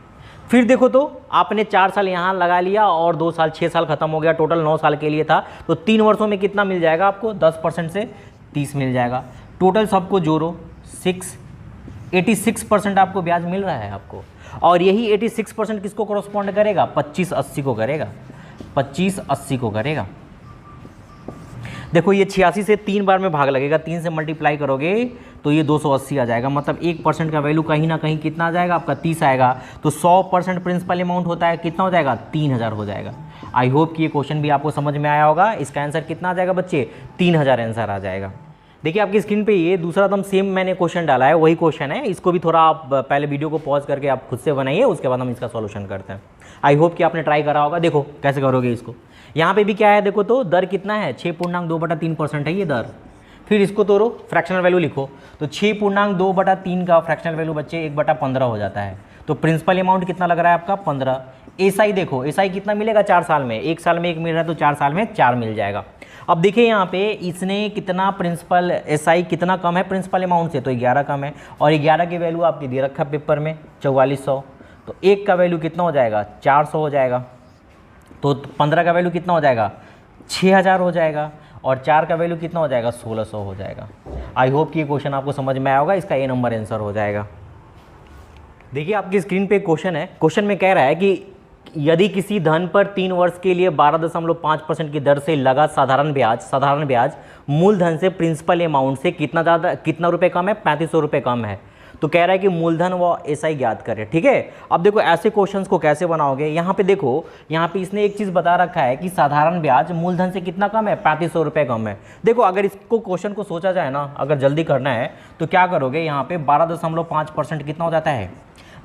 फिर देखो तो आपने 4 साल यहाँ लगा लिया और 2 साल, 6 साल खत्म हो गया, टोटल 9 साल के लिए था, तो 3 वर्षों में कितना मिल जाएगा आपको, 10% से 30 मिल जाएगा। टोटल सबको जोड़ो, 86% आपको ब्याज मिल रहा है आपको। और यही 86% किसको कॉरस्पॉन्ड करेगा, 2580 को करेगा, 2580 को करेगा। देखो ये 86 से 3 बार में भाग लगेगा, 3 से मल्टीप्लाई करोगे तो ये 280 आ जाएगा। मतलब 1% का वैल्यू कहीं ना कहीं कितना आ जाएगा आपका, 30 आएगा। तो 100% प्रिंसिपल अमाउंट होता है, कितना हो जाएगा, 3000 हो जाएगा। आई होप कि ये क्वेश्चन भी आपको समझ में आया होगा। इसका आंसर कितना आ जाएगा बच्चे, 3000 आंसर आ जाएगा। देखिए आपकी स्क्रीन पे ये दूसरा एकदम सेम मैंने क्वेश्चन डाला है, वही क्वेश्चन है। इसको भी थोड़ा आप पहले वीडियो को पॉज करके आप खुद से बनाइए, उसके बाद हम इसका सॉल्यूशन करते हैं। आई होप कि आपने ट्राई करा होगा। देखो कैसे करोगे इसको। यहाँ पे भी क्या है, देखो तो दर कितना है, 6.2/3% है ये दर। फिर इसको तोड़ो, फ्रैक्शनल वैल्यू लिखो, तो 6.2/3 का फ्रैक्शनल वैल्यू बच्चे 1/15 हो जाता है। तो प्रिंसिपल अमाउंट कितना लग रहा है आपका, 15। एसआई देखो, एसआई कितना मिलेगा 4 साल में, 1 साल में 1 मिल रहा है तो 4 साल में 4 मिल जाएगा। अब देखिए यहाँ पे इसने कितना प्रिंसिपल, एसआई कितना कम है प्रिंसिपल अमाउंट से, तो 11 कम है। और 11 की वैल्यू आपकी दे रखा है पेपर में 4400, तो 1 का वैल्यू कितना हो जाएगा, 400 हो जाएगा। तो 15 का वैल्यू कितना हो जाएगा, 6000 हो जाएगा। और 4 का वैल्यू कितना हो जाएगा, 1600 हो जाएगा। आई होप कि ये क्वेश्चन आपको समझ में आया होगा। इसका ए नंबर आंसर हो जाएगा। देखिए आपकी स्क्रीन पे क्वेश्चन है। क्वेश्चन में कह रहा है कि यदि किसी धन पर 3 वर्ष के लिए 12.5% की दर से लगा साधारण ब्याज मूलधन से प्रिंसिपल अमाउंट से कितना रुपए कम है, 3500 रुपये कम है। तो कह रहा है कि मूलधन व एसआई ज्ञात करें, ठीक है। अब देखो ऐसे क्वेश्चंस को कैसे बनाओगे। यहाँ पे देखो, यहाँ पे इसने एक चीज़ बता रखा है कि साधारण ब्याज मूलधन से कितना कम है, 3500 रुपये कम है। देखो अगर इसको क्वेश्चन को सोचा जाए ना, अगर जल्दी करना है तो क्या करोगे, यहाँ पे 12.5% कितना हो जाता है,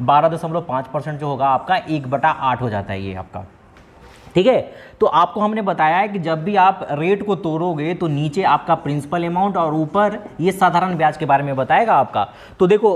12.5% जो होगा आपका 1/8 हो जाता है ये आपका। ठीक है। तो आपको हमने बताया है कि जब भी आप रेट को तोड़ोगे तो नीचे आपका प्रिंसिपल अमाउंट और ऊपर ये साधारण ब्याज के बारे में बताएगा आपका। तो देखो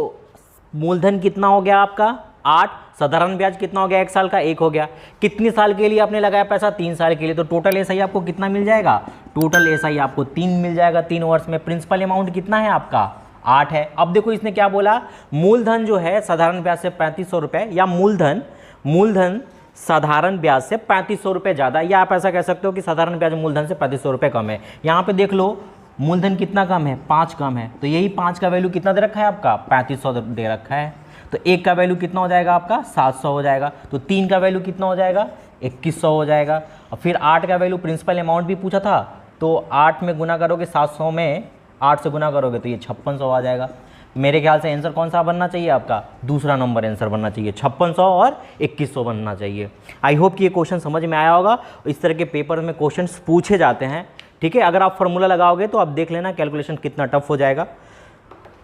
मूलधन कितना हो गया आपका 8, साधारण ब्याज कितना हो गया 1 साल का 1 हो गया। कितने साल के लिए आपने लगाया पैसा 3 साल के लिए, तो टोटल एसआई आपको कितना मिल जाएगा, टोटल एसआई आपको 3 मिल जाएगा 3 वर्ष में। प्रिंसिपल अमाउंट कितना है आपका 8 है। अब देखो इसने क्या बोला, मूलधन जो है साधारण ब्याज से 3500 रुपये, या मूलधन साधारण ब्याज से 3500 रुपये ज़्यादा, या आप ऐसा कह सकते हो कि साधारण ब्याज मूलधन से 3500 रुपये कम है। यहाँ पे देख लो मूलधन कितना कम है 5 कम है, तो यही 5 का वैल्यू कितना दे रखा है आपका 3500 दे रखा है। तो 1 का वैल्यू कितना हो जाएगा आपका 700 हो जाएगा। तो 3 का वैल्यू कितना हो जाएगा 2100 हो जाएगा। और फिर 8 का वैल्यू प्रिंसिपल अमाउंट भी पूछा था, तो 8 में गुना करोगे 700 में 8 से गुना करोगे तो ये 5600 आ जाएगा। मेरे ख्याल से आंसर कौन सा बनना चाहिए आपका, दूसरा नंबर आंसर बनना चाहिए, 5600 और 2100 बनना चाहिए। आई होप कि ये क्वेश्चन समझ में आया होगा। इस तरह के पेपर में क्वेश्चंस पूछे जाते हैं, ठीक है। अगर आप फार्मूला लगाओगे तो आप देख लेना कैलकुलेशन कितना टफ हो जाएगा।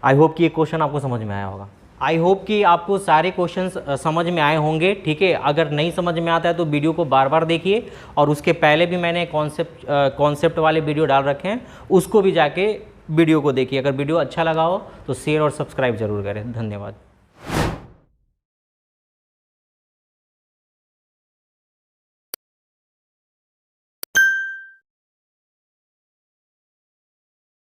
आई होप कि ये क्वेश्चन आपको समझ में आया होगा। आई होप कि आपको सारे क्वेश्चंस समझ में आए होंगे, ठीक है। अगर नहीं समझ में आता है तो वीडियो को बार बार देखिए, और उसके पहले भी मैंने कॉन्सेप्ट वाले वीडियो डाल रखे हैं, उसको भी जाके वीडियो को देखिए। अगर वीडियो अच्छा लगा हो तो शेयर और सब्सक्राइब जरूर करें। धन्यवाद।